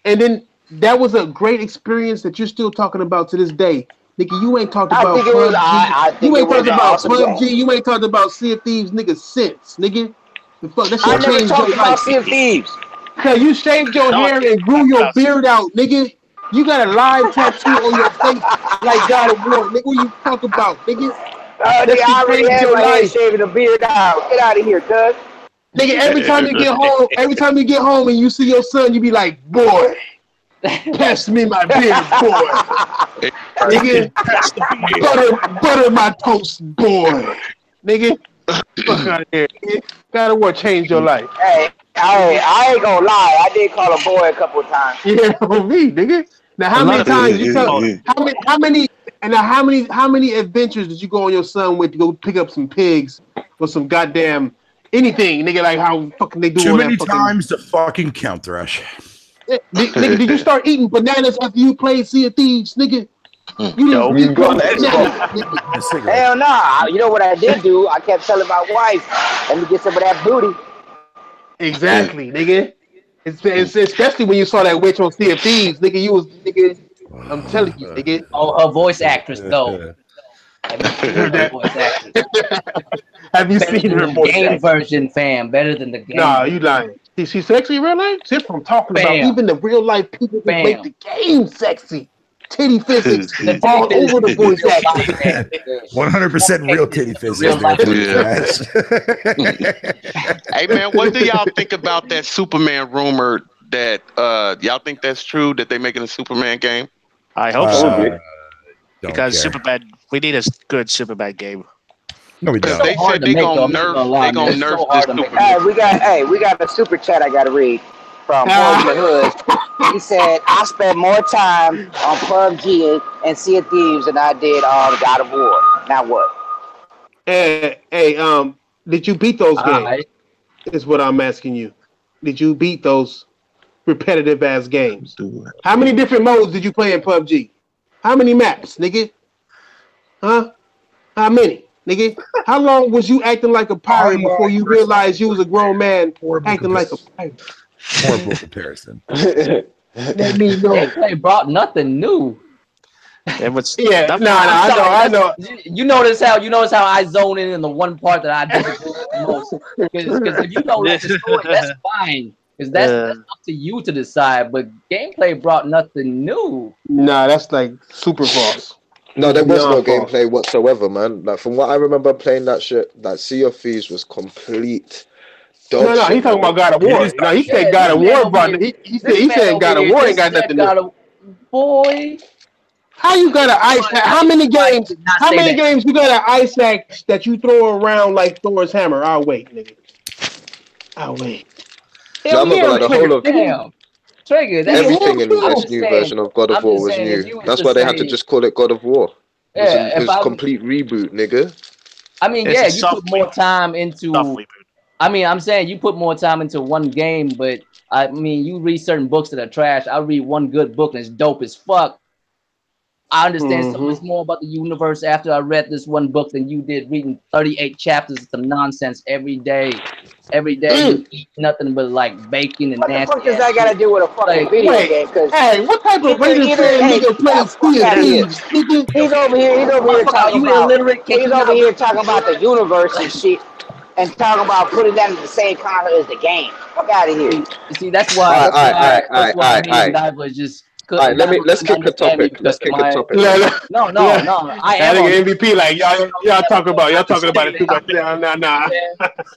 and then that was a great experience that you're still talking about to this day. Nigga, you ain't talked about PUBG. You ain't talked about PUBG. You ain't talked about Sea of Thieves, nigga, since, nigga. The fuck, that shit I never talked about Sea of Thieves. Cause you shaved your hair and grew your beard out, nigga. You got a live tattoo on your face like God of War, nigga. What you talk about, nigga? I already had my head shaving the beard out. Get out of here, cuz. Nigga, every time you get home and you see your son, you be like, boy, pass me my beard, boy. Nigga, butter my toast, boy. Nigga, fuck out of here. God of War changed your life. Hey, I ain't gonna lie. I did call a boy a couple of times. Yeah, on me, nigga. Now, how many times you tell? How many adventures did you go on your son with to go pick up some pigs or some goddamn anything, nigga? Like how fucking they do. Too many times to fucking count, Thresh. Nigga, did you start eating bananas after you played Sea of Thieves, nigga? You got hell nah. You know what I did do? I kept telling my wife, let me get some of that booty. Exactly, nigga. It's especially when you saw that witch on Sea of Thieves, nigga. You was, nigga. I'm telling you, nigga. Oh, her voice actress though. Have you seen her voice game version, fam? Better than the game. Nah, you lying. She's sexy in real life. Shit, from talking about even the real life people who make the game sexy. Titty physics all over the voice acting. 100% real titty physics. Hey man, what do y'all think about that Superman rumor? That y'all think that's true? That they making a Superman game? I hope so. Because Superbad, we need a good Superbad game. No, we don't. They said they gonna nerf this Superman. We got a super chat I gotta read from the Hood. He said, I spent more time on PUBG and Sea of Thieves than I did on God of War. Now what? Hey, did you beat those games? Is what I'm asking you. Did you beat those repetitive ass games? How many different modes did you play in PUBG? How many maps, nigga? Huh? How many, nigga? How long was you acting like a pirate before you realized you was a grown man acting like a pirate? Horrible comparison. Let me know. They brought nothing new. It was I know. You notice how I zone in the one part that I disagree with the most. Because if you don't like the story, that's fine. Because that's up to you to decide. But gameplay brought nothing new. Nah, that's like super false. No, there was no gameplay whatsoever, man. Like from what I remember playing that shit, that Sea of Thieves was complete. No, he's talking about God of War. No, he said God of War, bro. He said God of War ain't got nothing to do. Boy, how you got an ice? How many games? How many games you got an ice axe that you throw around like Thor's hammer? I'll wait, nigga. I'll wait. No, like the whole of Trigger. Everything in this new version of God of War was new. That's why they had to just call it God of War. It was a complete reboot, nigga. I mean, yeah, you put more time into. I mean, I'm saying you put more time into one game, but I mean, you read certain books that are trash. I read one good book and it's dope as fuck. I understand so much more about the universe after I read this one book than you did reading 38 chapters of some nonsense every day. Every day you eat nothing but like bacon and what nasty. What the fuck does that got to do with a fucking video game? Hey, what type of racist nigga plays PS? He's over here talking about. Illiterate, he's over here talking about the universe and shit, and talking about putting that in the same console as the game. Fuck out of here. You see, that's why. That's why me and Dive was just. Let's kick the topic. Let's kick the topic. No. I am on MVP. Like y'all talking about it too much. Nah.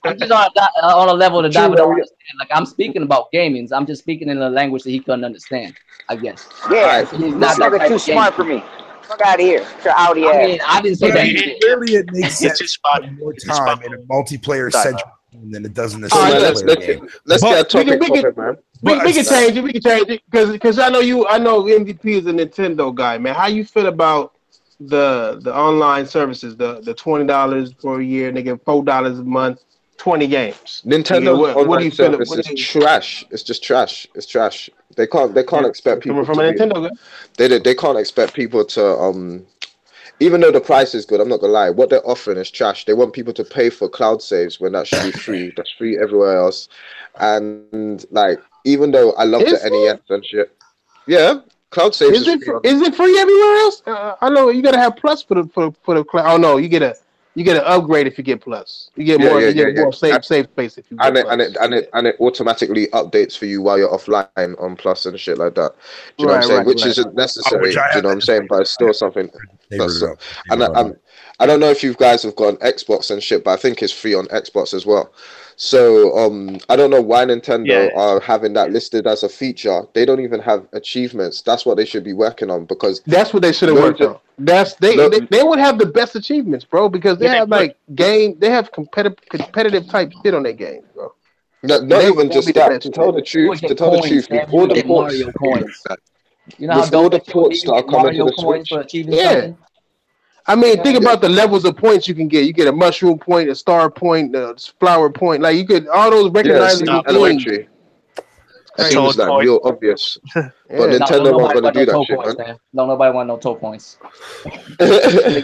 I'm just on a level that Dive don't understand. Like I'm speaking about gaming. I'm just speaking in a language that he couldn't understand. I guess. Yeah, he's not too smart for me. Fuck out of here. Your Audi ass. I mean, I didn't say that. Clearly, it makes sense to spend more time in a multiplayer-centric game than it does in a single-player game. Let's get a topic, man. We can change it. We can change it because I know MVP is a Nintendo guy, man. How you feel about the online services, the $20 for a year, nigga, $4 a month, 20 games. Nintendo what do you feel? It's trash. It's just trash. It's trash. They can't expect people from a Nintendo guy. They can't expect people to even though the price is good, I'm not gonna lie, what they're offering is trash. They want people to pay for cloud saves when that should be free. That's free everywhere else. And like, even though I love the NES and shit, yeah, cloud saves is it free everywhere else? I know you gotta have plus for the cloud. Oh no, you get an upgrade if you get plus. You get more safe space if you get plus. And it automatically updates for you while you're offline on plus and shit like that. Do you know what I'm saying? Which isn't necessary. Do you know what I'm saying? But it's still something. I don't know if you guys have got an Xbox and shit, but I think it's free on Xbox as well. So I don't know why Nintendo are having that listed as a feature. They don't even have achievements. That's what they should be working on, because that's what they should have worked on. They would have the best achievements, bro, because they have they have competitive type shit on their games, bro. Not even just that. To tell the truth, all the ports, you know how all the ports that are coming to the Switch. Yeah. I mean, think about the levels of points you can get. You get a mushroom point, a star point, a flower point. Like you could all those recognizable things. It seems like real obvious, but Nintendo won't gonna do that shit, man. No, nobody want no toe points. Let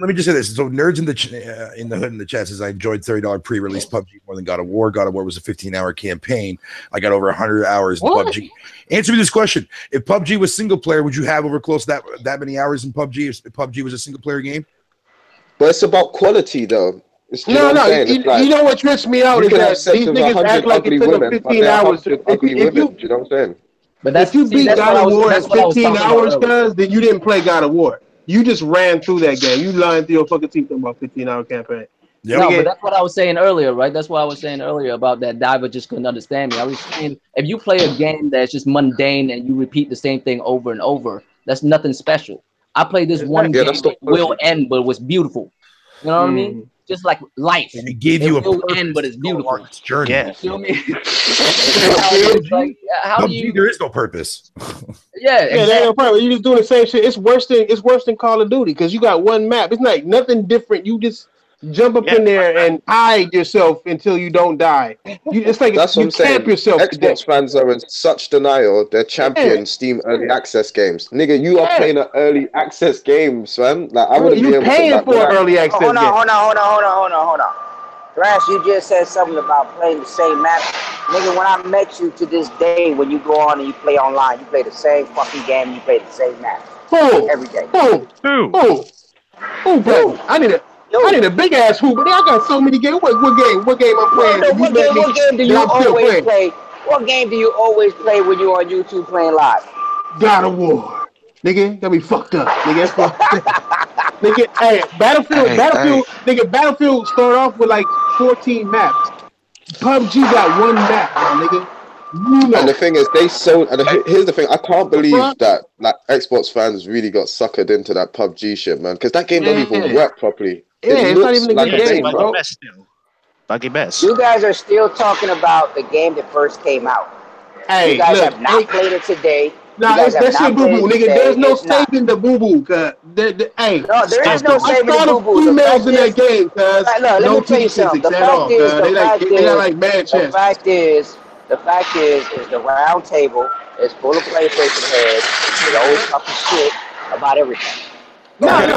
me just say this. So, nerds in the hood in the chat says I enjoyed $30 pre-release PUBG more than God of War. God of War was a 15-hour campaign. I got over 100 hours in PUBG. Answer me this question: if PUBG was single player, would you have over close to that many hours in PUBG? If PUBG was a single player game? But it's about quality, though. You know what trips me out is that these niggas act like it took them 15 hours. You know what I'm saying? But if you beat God of War in 15 hours, cuz, then you didn't play God of War. You just ran through that game. You lying through your fucking teeth about 15-hour campaign. Yep. No, but that's what I was saying earlier, right? That's what I was saying earlier about that Diver just couldn't understand me. I was saying, if you play a game that's just mundane and you repeat the same thing over and over, that's nothing special. I played this one game that will end, but it was beautiful. You know what I mean? Just like life. And it gave you a will end, but it's beautiful. It's journey. Yeah. You feel me? There is no purpose. Yeah, there ain't no purpose. You just doing the same shit. It's worse than Call of Duty because you got one map. It's like nothing different. You just jump up in there and hide yourself until you don't die. It's like that's you camp yourself. Xbox fans are in such denial. They're champion Steam early access games. Nigga, you are playing an early access game, man. Like I wouldn't be able to. You paying for an early access game. Hold on. Thrash, you just said something about playing the same map. Nigga, when I met you to this day, when you go on and you play online, you play the same fucking game, you play the same map. Every day. Bro, I need a big ass hoop, but I got so many games. What game I'm playing? What game do you always play? What game do you always play when you're on YouTube playing live? God of War. Nigga, got me fucked up. Nigga, nigga, hey, Battlefield, nigga, Battlefield start off with like 14 maps. PUBG got one map, nigga. And the thing is, here's the thing, I can't believe that like Xbox fans really got suckered into that PUBG shit, man, because that game don't even work properly. It's not even a good game, bro. Buggy best. You guys are still talking about the game that first came out. Hey, you guys have not played it today. Nah, that shit boo boo, nigga. There's no saving the boo boo, cause hey. No, there is no saving the boo boo. I saw the females in that game, cause look, let me tell you something. The fact is, the fact is the round table is full of PlayStation heads. They always talking shit about everything. Every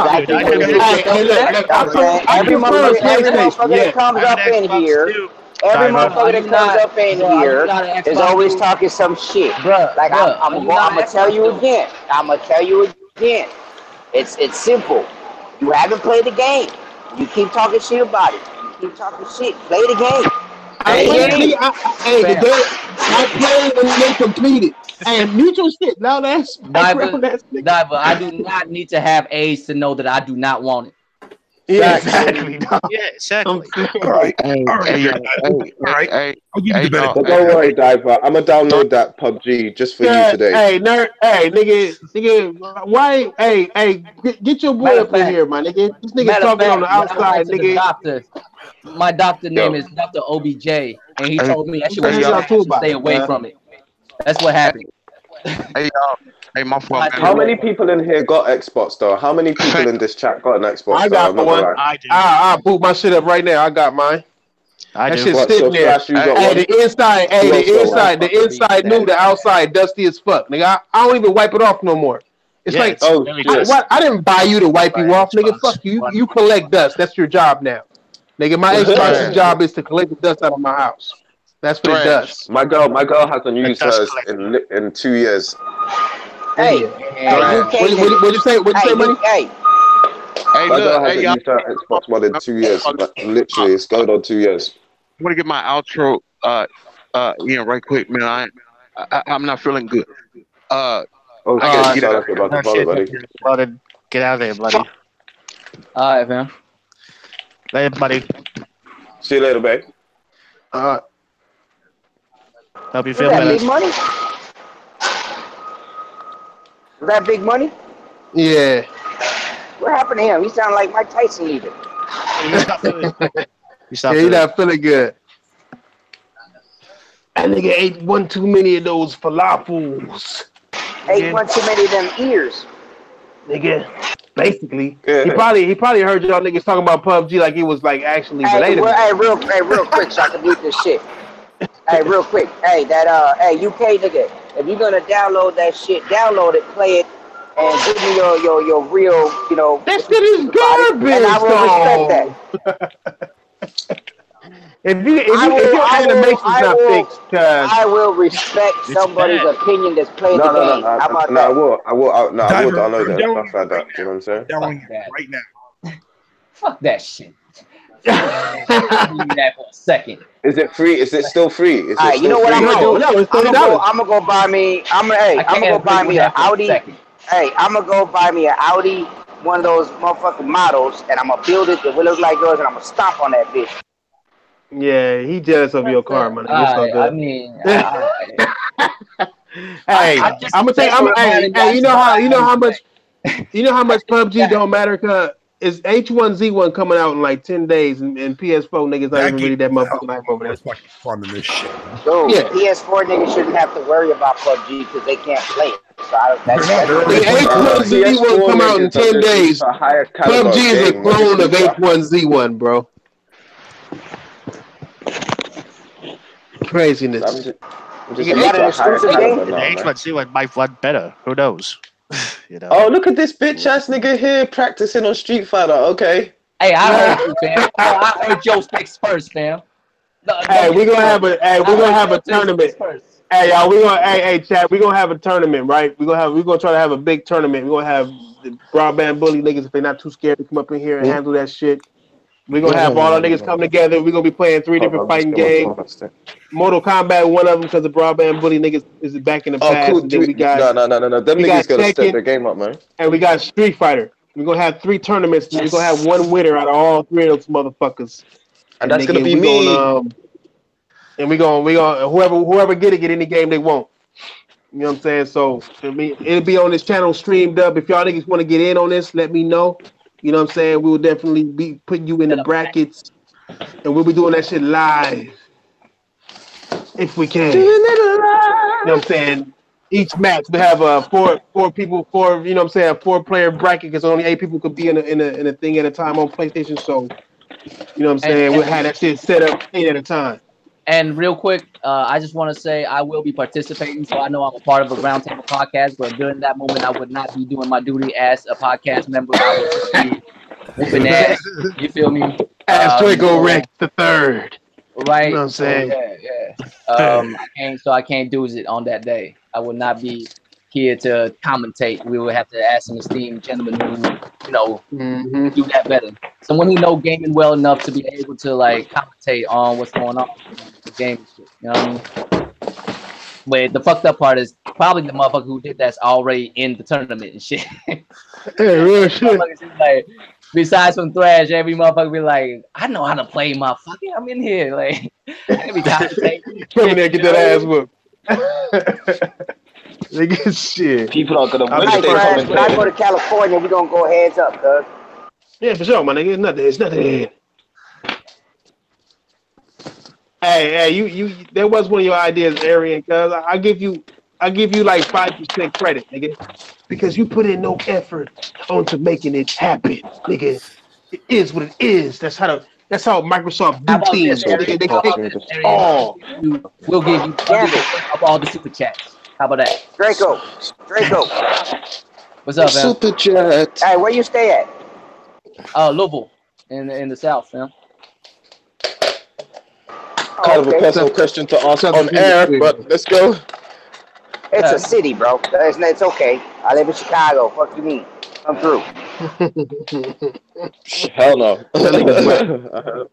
motherfucker that comes up in here. Every motherfucker that comes up in here is always talking some shit. Like I'm gonna tell you again. It's simple. You haven't played the game. You keep talking shit about it. You keep talking shit. Play the game. I played and then completed. Hey, mutual shit. Now that's but I do not need to have A's to know that I do not want it. Yeah, exactly. Yeah, exactly. All right. I'll give you the benefit. But don't worry, Diver. I'm gonna download that PUBG just for you today. Hey, nigga, why? Hey, get your boy up in here, my nigga. This nigga talking on the outside, nigga. My doctor name is Dr. OBJ, and he told me I should stay away from it. That's what happened. Hey, y'all. Hey, my fault. How many people in here got Xbox though? How many people in this chat got an Xbox? I got one. I'll boot my shit up right now. I got mine. That shit's sitting there. Hey, the inside new, the outside dusty as fuck, nigga. I don't even wipe it off no more. It's I didn't buy you to wipe you off, nigga. Fuck you. You collect dust. That's your job now, nigga. My Xbox's job is to collect the dust out of my house. That's what it does. My girl hasn't used hers in 2 years. Hey, what you say? What you say, money? My girl hasn't used her Xbox more than 2 years. Like, literally, it's going on 2 years. I'm gonna get my outro, right quick, man. I'm not feeling good. I gotta get out about the brother, buddy. Get out of there, buddy. All right, man. Later, buddy. See you later, babe. Hope you feel better. Big money? Is that big money? Yeah. What happened to him? He sounded like Mike Tyson leaving. He's not feeling good. He's not feeling good. That nigga ate one too many of those falafels. Ate one too many of them ears. Nigga. Basically. He probably heard y'all niggas talking about PUBG like it was like actually related. Real quick so I can mute this shit. Hey, real quick. Hey, UK nigga, if you're gonna download that shit, download it, play it, and give me your real, that shit is garbage. And I will respect that. if your animation's not fixed, I will respect somebody's opinion that's playing the game. How about that? I will download it and stuff like that. You know what I'm saying? Downloading right now. Fuck that shit. that for a second. Is it free? Is it still free? Is Alright, you know what I'm gonna do? I'm gonna go buy me. I'm gonna go buy me an Audi. Hey, I'm gonna go buy me an Audi, one of those motherfucking models, and I'm gonna build it. It will look like yours, and I'm gonna stomp on that bitch. Yeah, he jealous of your car, man. I mean, hey, I'm gonna take. Hey, you know how much PUBG don't matter, cause it's H1Z1 coming out in like 10 days, and PS4 niggas not even really that motherfucking life over there. Fucking fun in this shit. Dude, PS4 niggas shouldn't have to worry about PUBG because they can't play it. So H1Z1 come out in 10 days. PUBG is a clone of H1Z1, bro. Craziness. H1Z1 might run better. Who knows? Oh, look at this bitch ass nigga here practicing on Street Fighter. Okay. Hey, I heard you, fam. I heard your sticks first, fam. Hey, we're gonna have a tournament. Hey, y'all, chat, we're gonna have a tournament, right? We're gonna try to have a big tournament. We're gonna have the broadband bully niggas if they're not too scared to come up in here and handle that shit. We're gonna have all our niggas come together. We're gonna be playing 3 different fighting games. Mortal Kombat, one of them, because the broadband bully niggas is back in the past. Cool. And then we got no. Them niggas gotta step their game up, man. And we got Street Fighter. We're gonna have 3 tournaments. Yes. We're gonna have one winner out of all 3 of those motherfuckers. And that's gonna be me. And we gonna whoever get any game they want. You know what I'm saying? So it'll be on this channel streamed up. If y'all niggas want to get in on this, let me know. You know what I'm saying? We will definitely be putting you in the brackets, and we'll be doing that shit live if we can. You know what I'm saying? each match we have four people, you know what I'm saying, 4-player bracket because only 8 people could be in a thing at a time on PlayStation. So you know what I'm saying, we'll have that shit set up 8 at a time. And real quick, I just want to say I will be participating, so I know I'm a part of a Roundtable podcast, but during that moment, I would not be doing my duty as a podcast member. I would just be whooping ass. You feel me? As Draco Rex the third. Right. You know what I'm saying? I can't do it on that day. I will not be here to commentate. We would have to ask some esteemed gentlemen who, do that better. Someone who know gaming well enough to be able to like commentate on what's going on in the game. You know what I mean? But the fucked up part is probably the motherfucker who did that's already in the tournament and shit. Hey, real shit. Like, besides from Thrash, every motherfucker be like, I know how to play my fucking. I'm in here, like I can be commentating. Come in there, get that ass whooped. They get shit. People are gonna win. When I go to California, we gonna go heads up, cuz. Yeah, for sure, my nigga. It's nothing. Hey, you. There was one of your ideas, Arian. Cuz I give you like 5% credit, nigga, because you put in no effort onto making it happen, nigga. It is what it is. That's how Microsoft do things. We'll give you all the super chats. How about that? Draco. What's up, man? Super chat. Hey, where you stay at? Louisville, in the South, man. Kind of a personal question to ask on air, but let's go. It's a city, bro. It's okay. I live in Chicago. Fuck you mean? Come through. Hell no.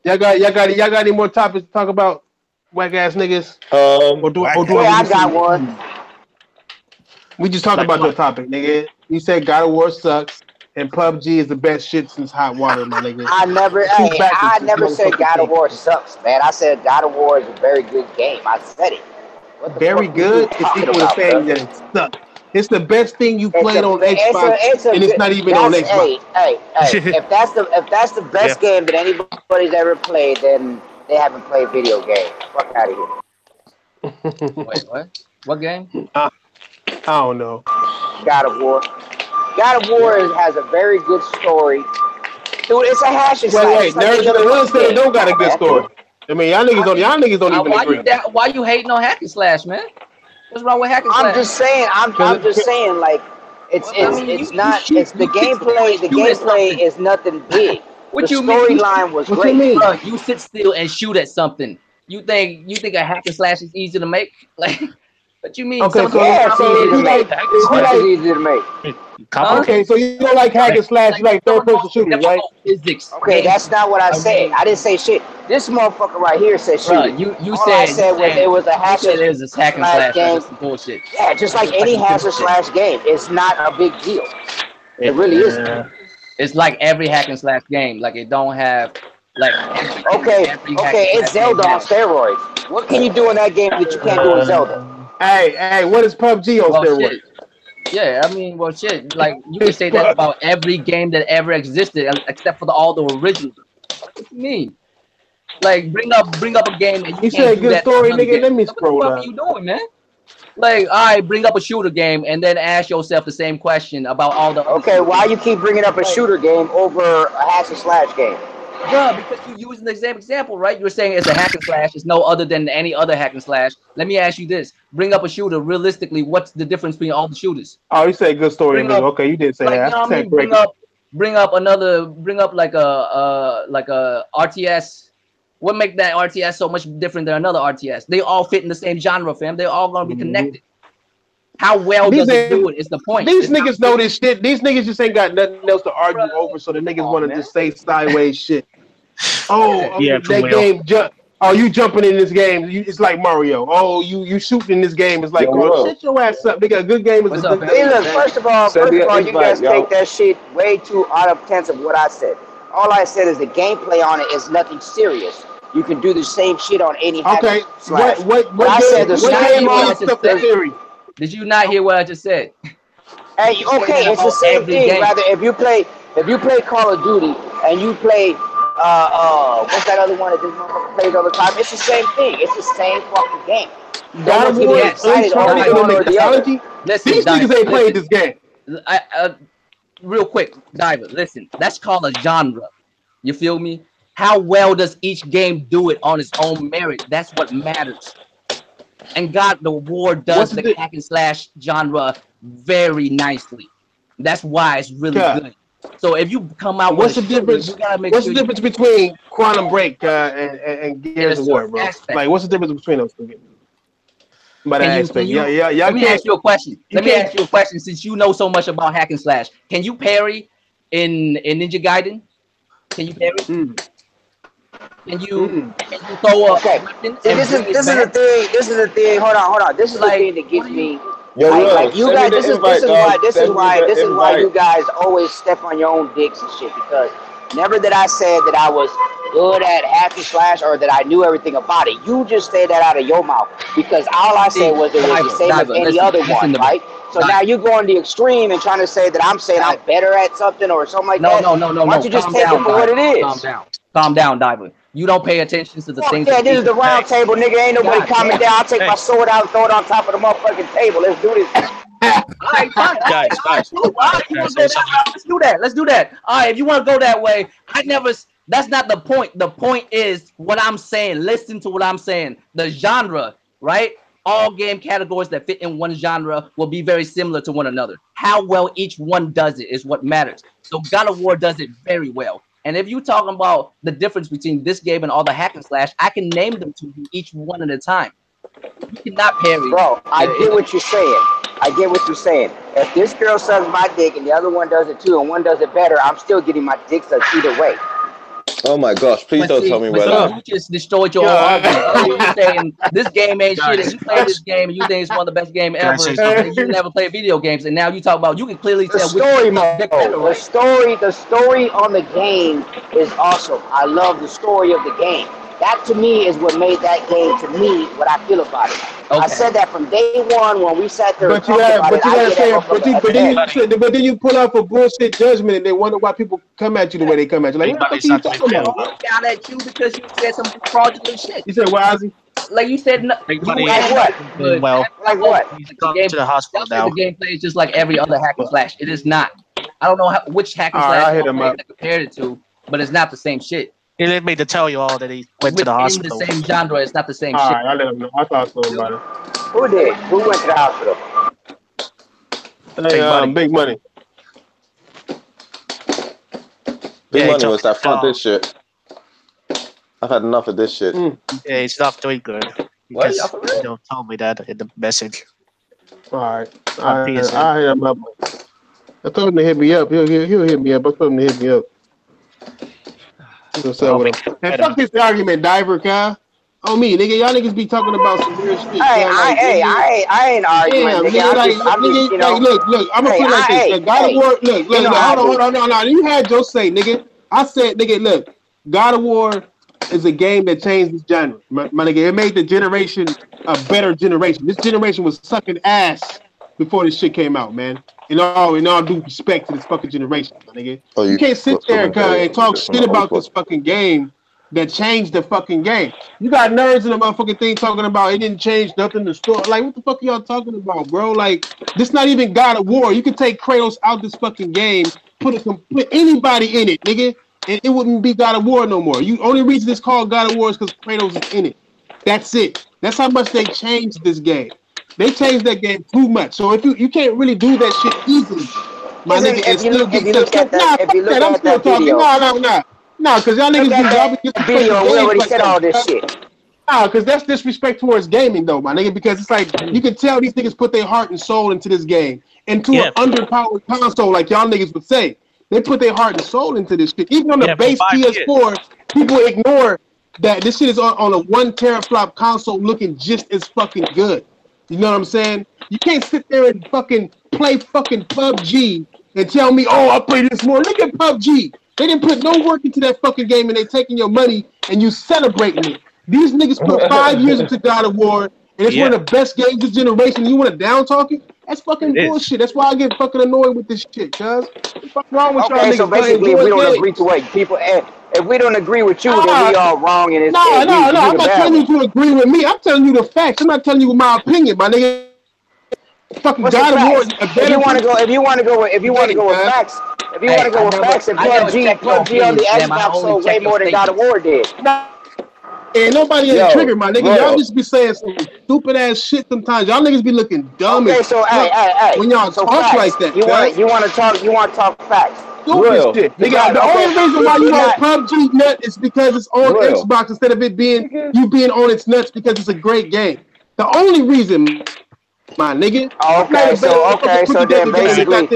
Y'all got any more topics to talk about? Whack ass niggas. I got one. We just talked about your topic, nigga. You said God of War sucks and PUBG is the best shit since hot water, my nigga. I never said God of War sucks, man. I said God of War is a very good game. I said it. Very good is equal to saying that it sucks. It's the best thing you played on Xbox, and it's not even on Xbox. Hey, if that's the best game that anybody's ever played, then they haven't played video games. Fuck out of here. Wait, what? What game? I don't know. God of War. God of War has a very good story. Dude, it's a hash and slash. Wait, Nerds said it don't got a good story. I mean, y'all niggas don't even agree. Why you hating on hack and slash, man? What's wrong with hack and slash? I'm just saying, like, it's the gameplay. The gameplay is nothing big. What the you storyline was great. Bro, you sit still and shoot at something. You think a hack and slash is easy to make? Like, what you mean? Okay, so it's easy to make. Okay, so you don't like hack and slash, you like third-person shooters, right? Physics. Okay, that's not what I said. I didn't say shit. This motherfucker right here said shit. You said it was a hack and slash game. Bullshit. Yeah, just like any hack and slash game. It's not a big deal. It really isn't. It's like every hack and slash game. Like it don't have like. Okay, it's Zelda on steroids. What can you do in that game that you can't do in Zelda? Hey, what is PUBG on steroids? Shit. Yeah, I mean, well, shit. Like you can say that about every game that ever existed, except for all the originals. What you mean? Like bring up a game and you said good story, nigga. Let me scroll down. What are you doing, man? Like, all right, bring up a shooter game and then ask yourself the same question about all the. Okay, why you keep bringing up a shooter game over a hack and slash game? Yeah, because you're using the same example, right? You're saying it's a hack and slash. It's no other than any other hack and slash. Let me ask you this: bring up a shooter. Realistically, what's the difference between all the shooters? Oh, you said good story. Okay, you did say that. You know what I mean? Bring up like a RTS. What make that RTS so much different than another RTS? They all fit in the same genre, fam. They're all gonna be connected. How well does it do it? Is the point. These niggas know this shit. These niggas just ain't got nothing else to argue over, so the niggas want to just say sideways shit. Oh, yeah, that game. Oh, you jumping in this game? It's like Mario. Oh, you shooting in this game? It's like shut your ass up, nigga. A good game is a good game. Hey, look. First of all, you guys take that shit way too out of tense of what I said. All I said is the gameplay on it is nothing serious. You can do the same shit on any. Okay. What I said the theory. Did you not hear what I just said? Hey, okay, it's the same thing. Rather, if you play Call of Duty and you play what's that other one that this motherfucker plays all the time? It's the same thing. It's the same fucking game. God of War, Uncharted, and the technology. These niggas ain't played this game. Real quick, Diver, listen. That's called a genre. You feel me? How well does each game do it on its own merit? That's what matters. And God of War does the hack and slash genre very nicely. That's why it's really good. So if you come out with the difference? You gotta make the difference between Quantum Break and Gears of War, bro? Like, what's the difference between those two games? But let me ask you a question. Let me ask you a question. Since you know so much about hack and slash, can you parry in Ninja Gaiden? Can you parry? Can you throw a weapon? See, this is the thing. This is the thing. Hold on. This is the thing that gets me. Like you guys, this is why you guys always step on your own dicks and shit. Because never that I said that I was good at hack and slash or that I knew everything about it. You just said that out of your mouth because all I said was it was the same as any other one, right? So now you go on the extreme and trying to say that I'm saying I'm better at something or something like that. No. Why don't you just take it for what it is? Calm down, Diver. You don't pay attention to the things. Yeah, this is the round table, nigga. Ain't nobody calming down. I'll take my sword out and throw it on top of the motherfucking table. Let's do this. All right, fine. Guys. Let's do that. Let's do that. All right, if you want to go that way, that's not the point. The point is what I'm saying. Listen to what I'm saying. The genre, right? All game categories that fit in one genre will be very similar to one another. How well each one does it is what matters. So God of War does it very well. And if you're talking about the difference between this game and all the hack and slash, I can name them to you each one at a time. You cannot parry. Bro, I get what you're saying. If this girl sucks my dick and the other one does it too and one does it better, I'm still getting my dick sucked either way. Oh my gosh, please don't tell me where you just destroyed your own argument. You're saying this game ain't shit and you play this game and you think it's one of the best games ever and you never play video games and now you talk about you can clearly tell the story on the game is awesome. I love the story of the game. That to me is what made that game to me what I feel about it. Okay. I said that from day one when we sat there. But then you pull out a bullshit judgment and they wonder why people come at you the way they come at you. Like, what the fuck are you talking about? Down at you because you said some fraudulent shit. You said what, Ozzy? Like you said, like what? Like what? To the hospital now. The gameplay is just like every other hack and slash. It is not. I don't know which hack and slash I compared it to, but it's not the same shit. He didn't mean to tell you all that he went to the hospital. In the same genre, it's not the same shit. I let him know. I thought so about it. Who did? Who went to the hospital? Big money. Big money was that fuck this shit. I've had enough of this shit. Yeah, he's not doing good. What? You don't tell me that in the message. All right. I hit him up. I told him to hit me up. He'll hit me up. I told him to hit me up. And fuck this argument, Diver, Kyle. On me, nigga. Y'all niggas be talking about some weird shit. I ain't arguing. Nigga, look. I'm gonna put it like this. God of War. Look. Hold on. No. You had Joe say, nigga. I said, nigga, look. God of War is a game that changed this genre. My nigga, it made the generation a better generation. This generation was sucking ass before this shit came out, man. In all due respect to this fucking generation, my nigga. You can't sit there and talk shit about this fucking game that changed the fucking game. You got nerds in the motherfucking thing talking about it didn't change nothing in the story. Like, what the fuck are y'all talking about, bro? Like, this not even God of War. You can take Kratos out this fucking game, put anybody in it, nigga, and it wouldn't be God of War no more. Only reason it's called God of War is because Kratos is in it. That's it. That's how much they changed this game. They changed that game too much. So if you can't really do that shit easily, my nigga, and still get I'm still talking. No, because y'all niggas do y'all video. We already said all this shit. Nah, because that's disrespect towards gaming, though, my nigga. Because it's like you can tell these niggas put their heart and soul into this game, into an underpowered console, like y'all niggas would say. They put their heart and soul into this shit. Even on the base PS4, people ignore that this shit is on a 1 teraflop console looking just as fucking good. You know what I'm saying? You can't sit there and fucking play fucking PUBG and tell me, oh, I play this more. Look at PUBG. They didn't put no work into that fucking game and they taking your money and you celebrating it. These niggas put 5 years into God of War and it's one of the best games this generation. You want to down talk it? That's fucking bullshit. That's why I get fucking annoyed with this shit, cuz. What's wrong with y'all niggas? So basically, we don't agree to what people. if we don't agree with you, then we all wrong. And it's no. I'm not telling you to agree with me. I'm telling you the facts. I'm not telling you my opinion, my nigga. Fucking God of War. If you want to go with facts, if you want to go with facts, and PUBG on the Xbox sold way more than God of War did. And nobody ain't triggered, my nigga. Y'all just be saying some stupid ass shit sometimes. Y'all niggas be looking dumb. Okay, so hey, when y'all talk facts. like that, you want to talk facts. Stupid shit, nigga. The only reason why you on PUBG nut is because it's on Xbox instead of it being you being on its nuts because it's a great game. The only reason, my nigga. Okay, so then basically,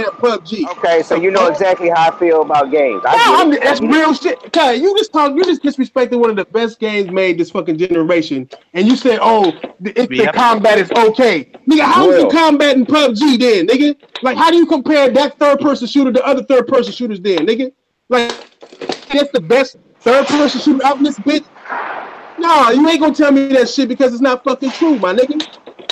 okay, so you know exactly how I feel about games. That's real shit. Okay, you just disrespected one of the best games made this fucking generation, and you said, "Oh, the combat is okay." Nigga, how is the combat in PUBG then, nigga? Like, how do you compare that third-person shooter to other third-person shooters then, nigga? Like, that's the best third-person shooter out in this bitch. Nah, you ain't gonna tell me that shit because it's not fucking true, my nigga.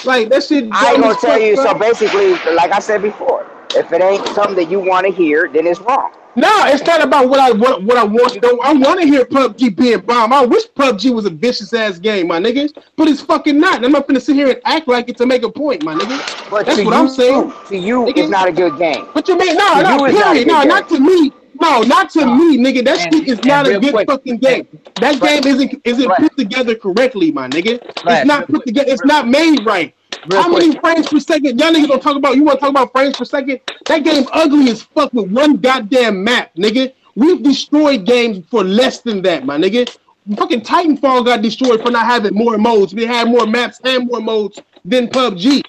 Like, that shit. I ain't gonna tell you. So basically, like I said before, if it ain't something that you want to hear, then it's wrong. No, it's not about what I want. I want to hear PUBG being bomb. I wish PUBG was a vicious ass game, my niggas. But it's fucking not. And I'm not gonna sit here and act like it to make a point, my nigga. But that's what I'm saying. To you, nigga, it's not a good game. What you mean? No, period. No, not to me. No, not to me, nigga. That shit is not a good fucking game. That game isn't put together correctly, my nigga. It's not put together. It's not made right. How many frames per second? Y'all niggas don't talk about. You want to talk about frames per second? That game ugly as fuck with one goddamn map, nigga. We've destroyed games for less than that, my nigga. Fucking Titanfall got destroyed for not having more modes. We had more maps and more modes than PUBG.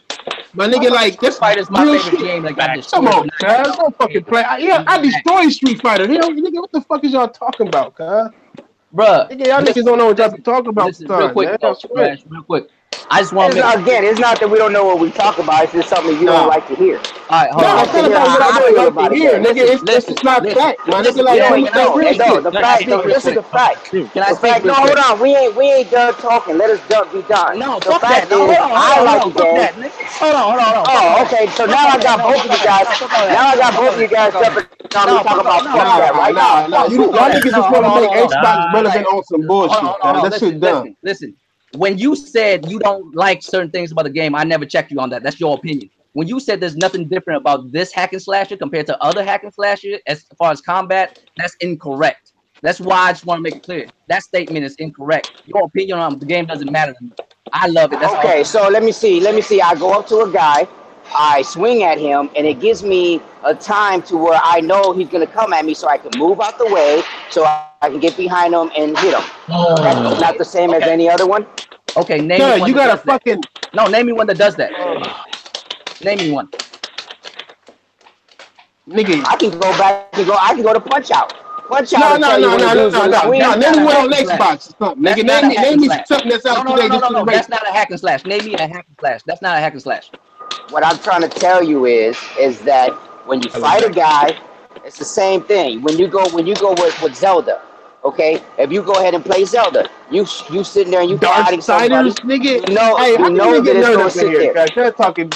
My nigga, like, that's Fighter's my favorite game. Like, come on, guys, don't fucking play. I destroyed Street Fighter. Nigga, what the fuck is y'all talking about, guys? Bruh, nigga, y'all niggas don't know what y'all be talking about. Listen, real quick, real quick. I just want to again, it's not that we don't know what we talk about. It's just something you don't like to hear. All right, hold on. It's not about what I don't like to hear, nigga. It's not fact. My nigga, like, the fact. This is the fact. Can I speak? No, hold on. We ain't done talking. Let us be done. No, the fact is, I like the game. Hold on. Oh, okay. So now I got both of you guys. Jumping on me talking about that, right? Nah. Y'all niggas just want to make Xbox relevant on some bullshit. That shit dumb. Listen. When you said you don't like certain things about the game, I never checked you on that. That's your opinion. When you said there's nothing different about this hack and slasher compared to other hack and slasher as far as combat, that's incorrect. That's why I just want to make it clear. That statement is incorrect. Your opinion on the game doesn't matter to me. I love it. That's okay, so let me see. I go up to a guy, I swing at him, and it gives me a time to where I know he's going to come at me so I can move out the way so I can get behind him and hit him. That's not the same as any other one? Okay, name me one. You got a fucking... No, name me one that does that. Name me one. Nigga, I can go back. I can go to Punch Out. Punch Out. No. Name me one on Xbox. Nigga, name me something that's out today. No. That's not a hack and slash. Name me a hack and slash. That's not a hack and slash. What I'm trying to tell you is that when you fight a guy, it's the same thing. When you go with Zelda, okay? If you go ahead and play Zelda, you sitting there and you fighting somebody. Nigga, you know that it's gonna sit there. Guys, they're talking.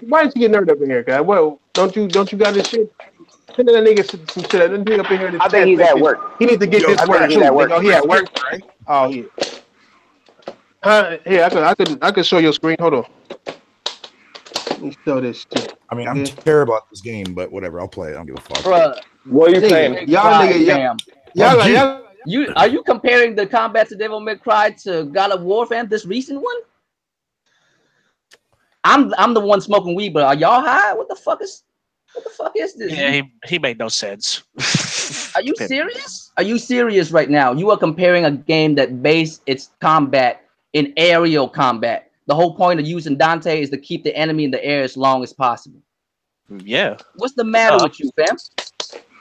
Why don't you get nerd up in here, guys? Well, don't you got this shit? Send that nigga some shit. That nigga up in here. I think he's at work. He needs to get this work too. Oh, he at work, right? Oh, yeah. Here, I could show your screen. Hold on. Let me show this shit. I mean, I'm terrible at this game, but whatever. I'll play it. I don't give a fuck. Bruh, what are you playing? Y'all, are you comparing the combat to Devil May Cry to God of War, fam? This recent one? I'm the one smoking weed, but are y'all high? What the fuck is this? Yeah, he made no sense. Are you serious? Are you serious right now? You are comparing a game that based its combat in aerial combat. The whole point of using Dante is to keep the enemy in the air as long as possible. Yeah. What's the matter with you, fam?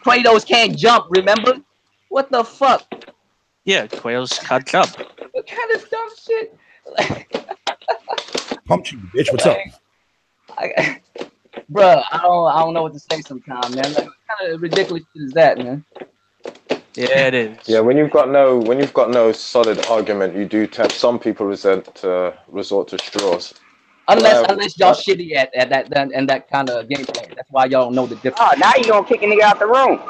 Kratos can't jump, remember? What the fuck? Yeah, Kratos can't jump. What kind of dumb shit? Pump you, bitch. What's up? Bruh, I don't know what to say sometimes, man. Like, what kind of ridiculous shit is that, man? Yeah, it is. Yeah, when you've got no solid argument, you do have some people resort to straws. Unless y'all shitty at that kind of gameplay. That's why y'all don't know the difference. Oh, now you gonna kick a nigga out the room.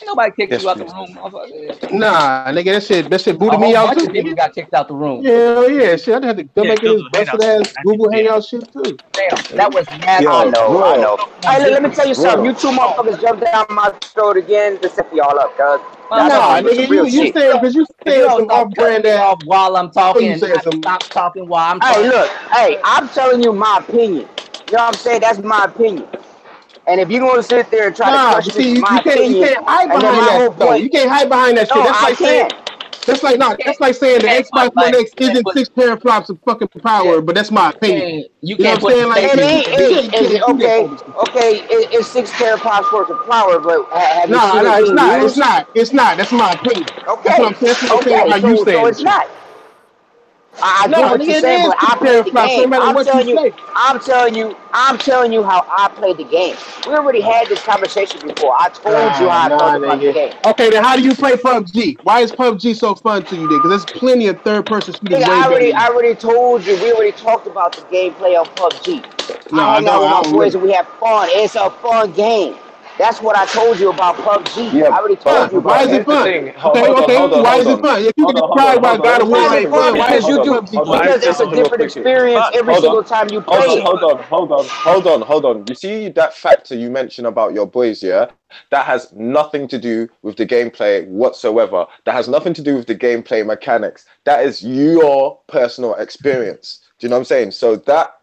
nobody kicked you out the room, motherfucker. Nah, nigga, that shit booted me out too. People got kicked out the room. Yeah, shit. I had to go back in this busted ass Google Hangout shit too. Damn, that was mad. I know. Hey, let me tell you something. You two motherfuckers jumped down my throat again to set y'all up, cuz. Nah, nigga, you saying because you saying some off-brand ass while I'm talking. You saying some stop talking while I'm. Hey, look, I'm telling you my opinion. You know what I'm saying? That's my opinion. And if you're going to sit there and try to question my opinion, you can't hide behind that though. You can't hide behind that shit. That's like saying, that's like saying the Xbox One X isn't 6 teraflops of fucking power, but that's my opinion. You can't put it's 6 teraflops worth of power, but have you seen it's not. It's not. That's my opinion. Okay. That's what I'm saying. That's what I'm saying. How you saying? So it's not. I get what you're saying, but I played the game. I'm telling you how I played the game. We already had this conversation before. I told you how I felt about the game. Okay, then how do you play PUBG? Why is PUBG so fun to you then? Because there's plenty of third-person shooters. I already told you. We already talked about the gameplay of PUBG. I hang out with my boys and we have fun. It's a fun game. That's what I told you about PUBG. Yeah, I already told you. Why is it fun? Okay. Why is it fun? If you can describe why God of War ain't fun, why is it fun? Because it's a different experience every single time you play it. Hold on. You see that factor you mentioned about your boys, yeah? That has nothing to do with the gameplay whatsoever. That has nothing to do with the gameplay mechanics. That is your personal experience. Do you know what I'm saying? So that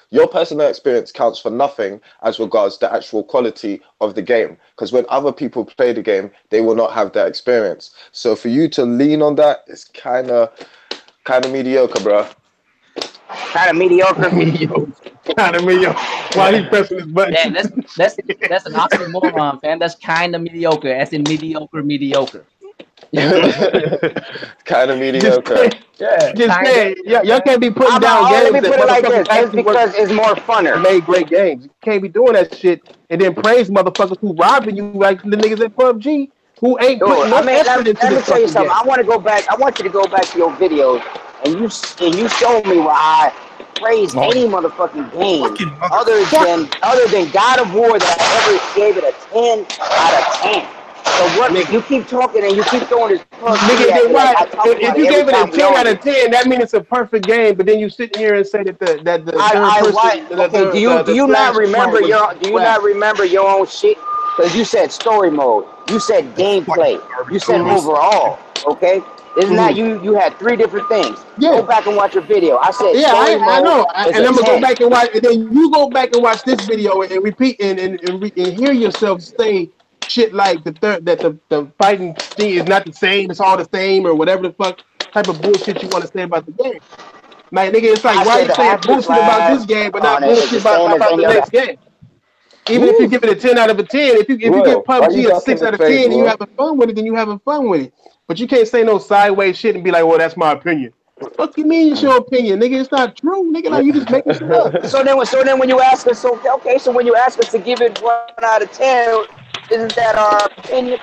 your personal experience counts for nothing as regards the actual quality of the game. Because when other people play the game, they will not have that experience. So for you to lean on that, it's kind of mediocre, bro. Kind of mediocre. Kind of mediocre. Why he pressing his button? Yeah, that's an oxymoron, fam. That's kind of mediocre. That's in mediocre. Kind of mediocre. Y'all can't be putting down games. Let me put it like this. It's because it's more funner. Made great games. You can't be doing that shit and then praise motherfuckers who robbing you like the niggas at PUBG who ain't putting no effort into this. Let me tell you something. I want you to go back to your videos and you show me where I praise any motherfucking game other than God of War that I ever gave it a 10 out of 10. So what? Nigga, you keep talking and you keep throwing this. Nigga, if you gave it a 10 out of 10, that means it's a perfect game. But then you sit here and say that do you not remember your own shit? Because you said story mode, you said gameplay, you said overall. Okay, isn't that you had 3 different things? Yeah. Go back and watch your video. I said story mode. I know. And I'm gonna go back and watch. And then you go back and watch this video and repeat and hear yourself say shit like the fighting thing is not the same, it's all the same, or whatever the fuck type of bullshit you want to say about the game. Like, nigga, it's like, why you saying bullshit about this game, but not bullshit about the next game? Even if you give it a 10 out of a 10, if you give PUBG a 6 out of 10 and you having fun with it, then you having fun with it. But you can't say no sideways shit and be like, well, that's my opinion. What do you mean it's your opinion, nigga? It's not true, nigga. Like, you just making shit up. So then when you ask us, so when you ask us to give it 1 out of 10, isn't that our opinion?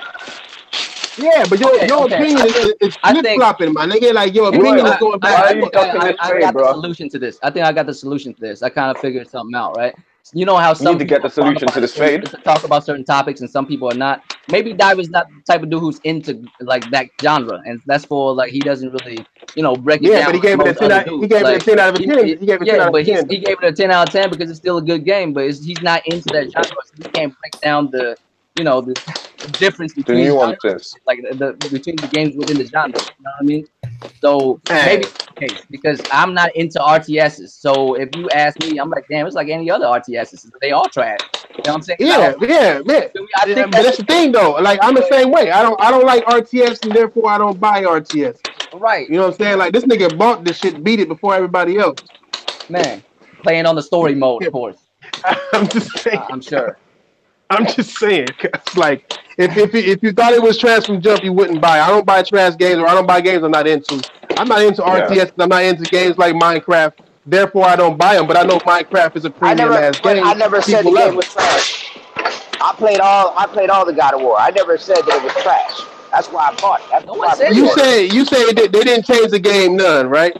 Yeah, but your opinion is flip-flopping, my nigga. Like, your opinion is going back. I got the solution to this. I think I got the solution to this. I kind of figured something out, right? You know how some need to get the solution to this fade. Talk about certain topics and some people are not. Maybe Diver's not the type of dude who's into like that genre, and that's for like he doesn't really, break it down. Yeah, but he gave it a 10 out of 10. He gave it a 10 out of 10 because it's still a good game, but he's not into that genre, so he can't break down the difference between the nuances, like between the games within the genre. You know what I mean? So maybe case because I'm not into RTSs. So if you ask me, I'm like, damn, it's like any other RTSs. They all trash. You know what I'm saying? Yeah. But that's the thing though. Like, I'm the same way. I don't like RTS, and therefore I don't buy RTS. Right. You know what I'm saying? Like, this nigga bought this shit, beat it before everybody else. Man, playing on the story mode, of course. I'm just saying. I'm sure. I'm just saying, cause like if you thought it was trash from jump, you wouldn't buy. I don't buy trash games, or I don't buy games I'm not into. I'm not into RTS. I'm not into games like Minecraft. Therefore, I don't buy them. But I know Minecraft is a premium ass game. I never said the game was trash. I played all the God of War. I never said that it was trash. That's why I bought it. You say they didn't change the game none, right?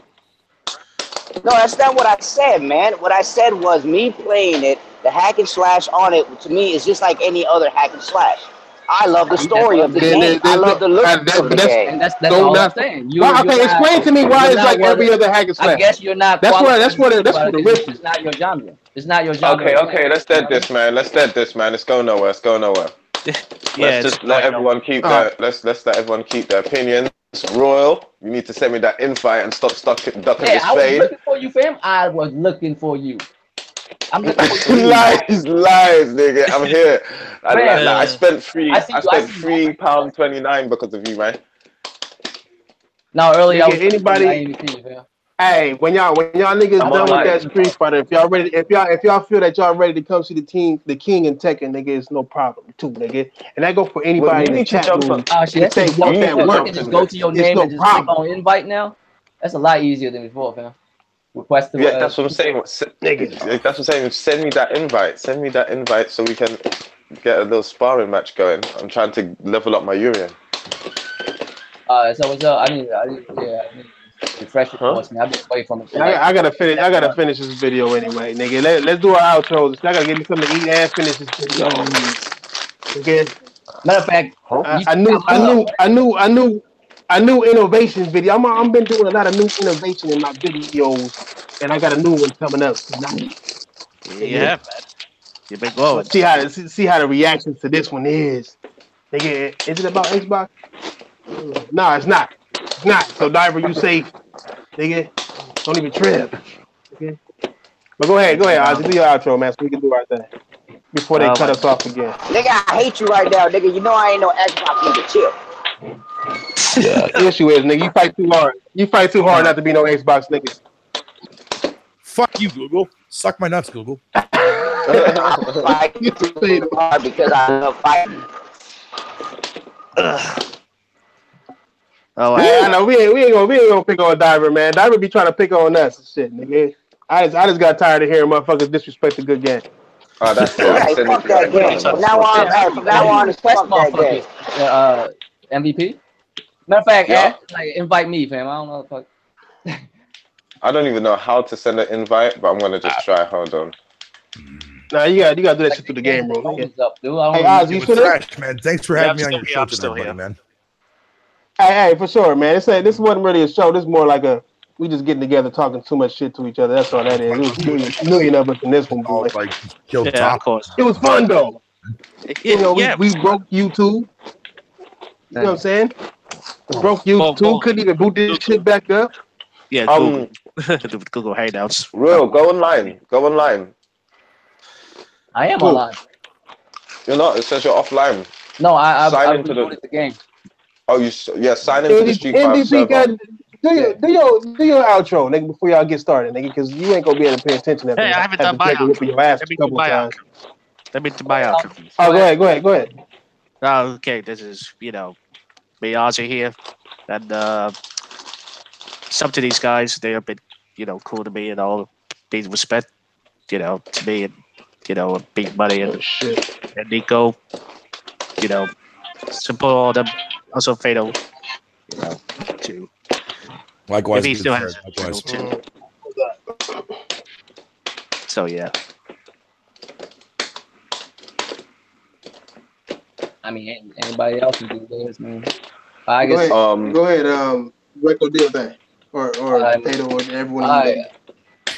No, that's not what I said, man. What I said was me playing it. The hack and slash on it, to me, is just like any other hack and slash. I love the story of the game. I love the look of the game. And that's all I'm saying. Okay, explain to me why it's like every other hack and slash. I guess you're not. That's what the risk is. It's not your genre. It's not your genre. Okay. Let's dead this, man. Let's go nowhere. Let's just let everyone keep their. Let's let everyone keep their opinions. Royal, you need to send me that invite and stop ducking this fade. I was looking for you, fam. I was looking for you. I'm looking for you. lies, nigga. I'm here. I spent £3.29 because of you, man. No, earlier anybody. Hey, when y'all niggas done with that Street Fighter, if y'all feel that y'all ready to come see the king in Tekken, nigga, it's no problem too, nigga. And that go for anybody in the chat room. You can just go to your name and just click on invite now. That's a lot easier than before, fam. Request yeah, that's what I'm saying. Nigga, that's what I'm saying. Send me that invite so we can get a little sparring match going. I'm trying to level up my Urian. So what's up? I need refresh it, man. I've been away from it. I gotta finish this video anyway, nigga. Let's do our outros. I gotta give me something to eat and finish this video. Okay. Matter of fact, I knew innovation video. I'm been doing a lot of new innovation in my videos, and I got a new one coming up tonight. Yeah, man. You been glowing. See how the reaction to this one is. Nigga, is it about Xbox? No, it's not. It's not. So Diver, you safe. Nigga, don't even trip. Okay. But go ahead, Ozzy. Do your outro, man, so we can do our thing before they cut us off again. Nigga, I hate you right now, nigga. You know I ain't no Xbox nigga. Chill. Yeah, the issue is, nigga, you fight too hard. You fight too hard not to be no Xbox nigga. Fuck you, Google. Suck my nuts, Google. Fight too hard because I love fighting. Oh, I know we ain't gonna pick on Diver, man. Diver be trying to pick on us and shit, nigga. I just got tired of hearing motherfuckers disrespect the good game. Oh, that's right. Fuck that game. From now on, it's fuck that game. MVP. Matter of fact, invite me, fam. I don't know the fuck. I don't even know how to send an invite, but I'm gonna just try. Hold on. Nah, you gotta do that shit through the game, bro. Hey, Oz, you still there? Man, thanks for having me on your show today, man. Hey, for sure, man. This wasn't really a show. This is more like we just getting together talking too much shit to each other. That's all that is. It was million of us in this one, boy. Of course. It was fun though. We broke YouTube. You know what I'm saying? Broke YouTube. Couldn't even boot this shit back up. Yeah, Google Hangouts. Real, go online. I am online. You're not. It says you're offline. No, I've rebooted the game. Oh, sign into the Street Fighter server. Do your outro, nigga, before y'all get started, nigga, because you ain't gonna be able to pay attention. Hey, I haven't done my outro. Let me do my outro. Oh, go ahead. Oh, okay, this is, me, Ozzy here, and some to these guys, they have been, cool to me and all, big respect, to me and, Big Money and Nico, support all them, also Fatal, too. Likewise, he still has too. So yeah. I mean, anybody else can do this, man. I guess. Go ahead. Reco deal that, or Potato, or everyone.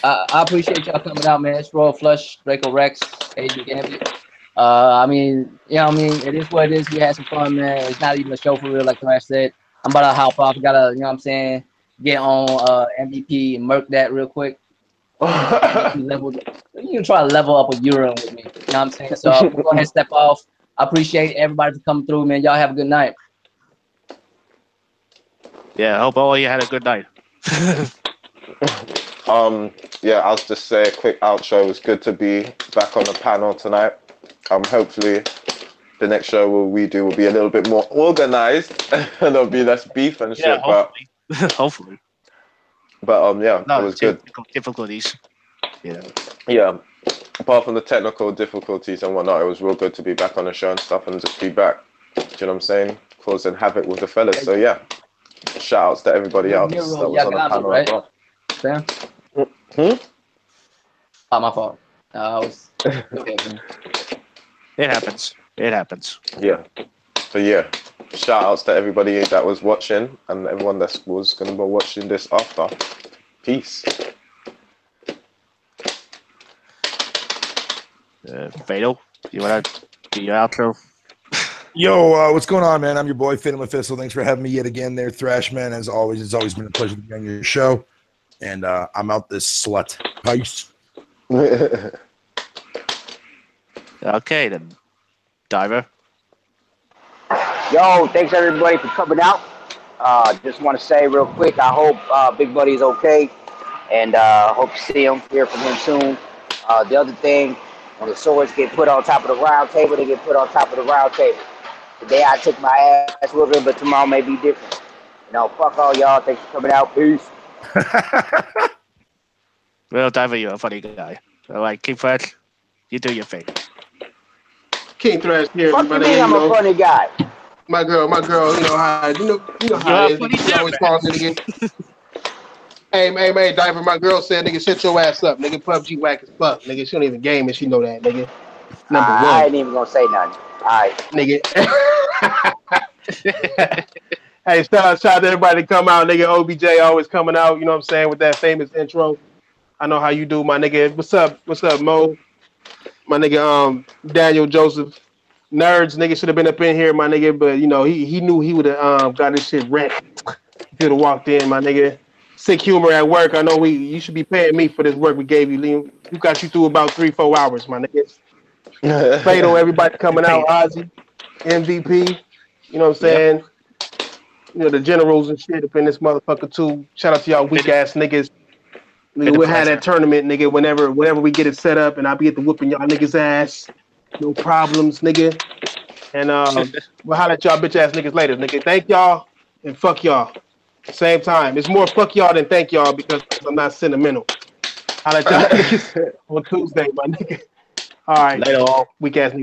I appreciate y'all coming out, man. It's Royal Flush, Draco Rex, Agent Gambit. I mean, it is what it is. We had some fun, man. It's not even a show for real, like Thrash said. I'm about to hop off. Gotta, get on MVP and murk that real quick. You can try to level up a Euro with me. You know what I'm saying? So we'll go ahead and step off. I appreciate everybody for coming through, man. Y'all have a good night. Yeah, I hope all you had a good night. I'll just say a quick outro. It's good to be back on the panel tonight. Hopefully the next show we do will be a little bit more organized and there'll be less beef and shit. Hopefully. Hopefully. But it was good. Difficulties. Yeah. Apart from the technical difficulties and whatnot, it was real good to be back on the show and stuff and just be back. Do you know what I'm saying? Causing havoc with the fellas. So yeah. Shout outs to everybody else that was on the panel, right? As well. Oh, my fault. I was It happens. Yeah. So yeah, shout outs to everybody that was watching and everyone that was going to be watching this after. Peace. Fatal, you want to do your outro? Yo, what's going on, man? I'm your boy, Fatal Mephisto. Thanks for having me yet again there, Thrashman. As always, it's always been a pleasure to be on your show. And I'm out this slut. Peace. Okay, then. Diver. Yo, thanks everybody for coming out. Just want to say real quick, I hope Big Buddy is okay. And hope to see him, hear from him soon. The other thing, when the swords get put on top of the round table, they get put on top of the round table. Today I took my ass with it, but tomorrow may be different. You know, fuck all y'all. Thanks for coming out. Peace. Well, Diver, you're a funny guy. All right, King Thrash, you do your thing. King Thrash here. Fuck you mean I'm a funny guy? My girl, you know how it is. She always calls it again. Hey, Diver, my girl said, nigga, shut your ass up. Nigga, PUBG whack as fuck. Nigga, she don't even game and she know that, nigga. Number one. I ain't even gonna say nothing. All right. Nigga. Hey, shout out to everybody to come out. Nigga, OBJ always coming out, you know what I'm saying, with that famous intro. I know how you do, my nigga. What's up, Mo? My nigga, Daniel Joseph. Nerds, nigga, should have been up in here, my nigga, but, you know, he knew he would have got his shit wrecked. He could have walked in, my nigga. Sick humor at work. I know you should be paying me for this work we gave you, Liam. We got you through about 3-4 hours, my nigga. Fatal, everybody coming out, Ozzy, MVP, you know what I'm saying? Yep. You know, the generals and shit up in this motherfucker too. Shout out to y'all weak ass niggas. Nigga, we'll have that tournament, nigga, whenever we get it set up, and I'll be at the whooping y'all niggas ass. No problems, nigga. And we'll holler at y'all bitch ass niggas later, nigga. Thank y'all and fuck y'all. Same time. It's more fuck y'all than thank y'all because I'm not sentimental. Holler at y'all niggas on Tuesday, my nigga. All right. Later, all. Weak ass niggas.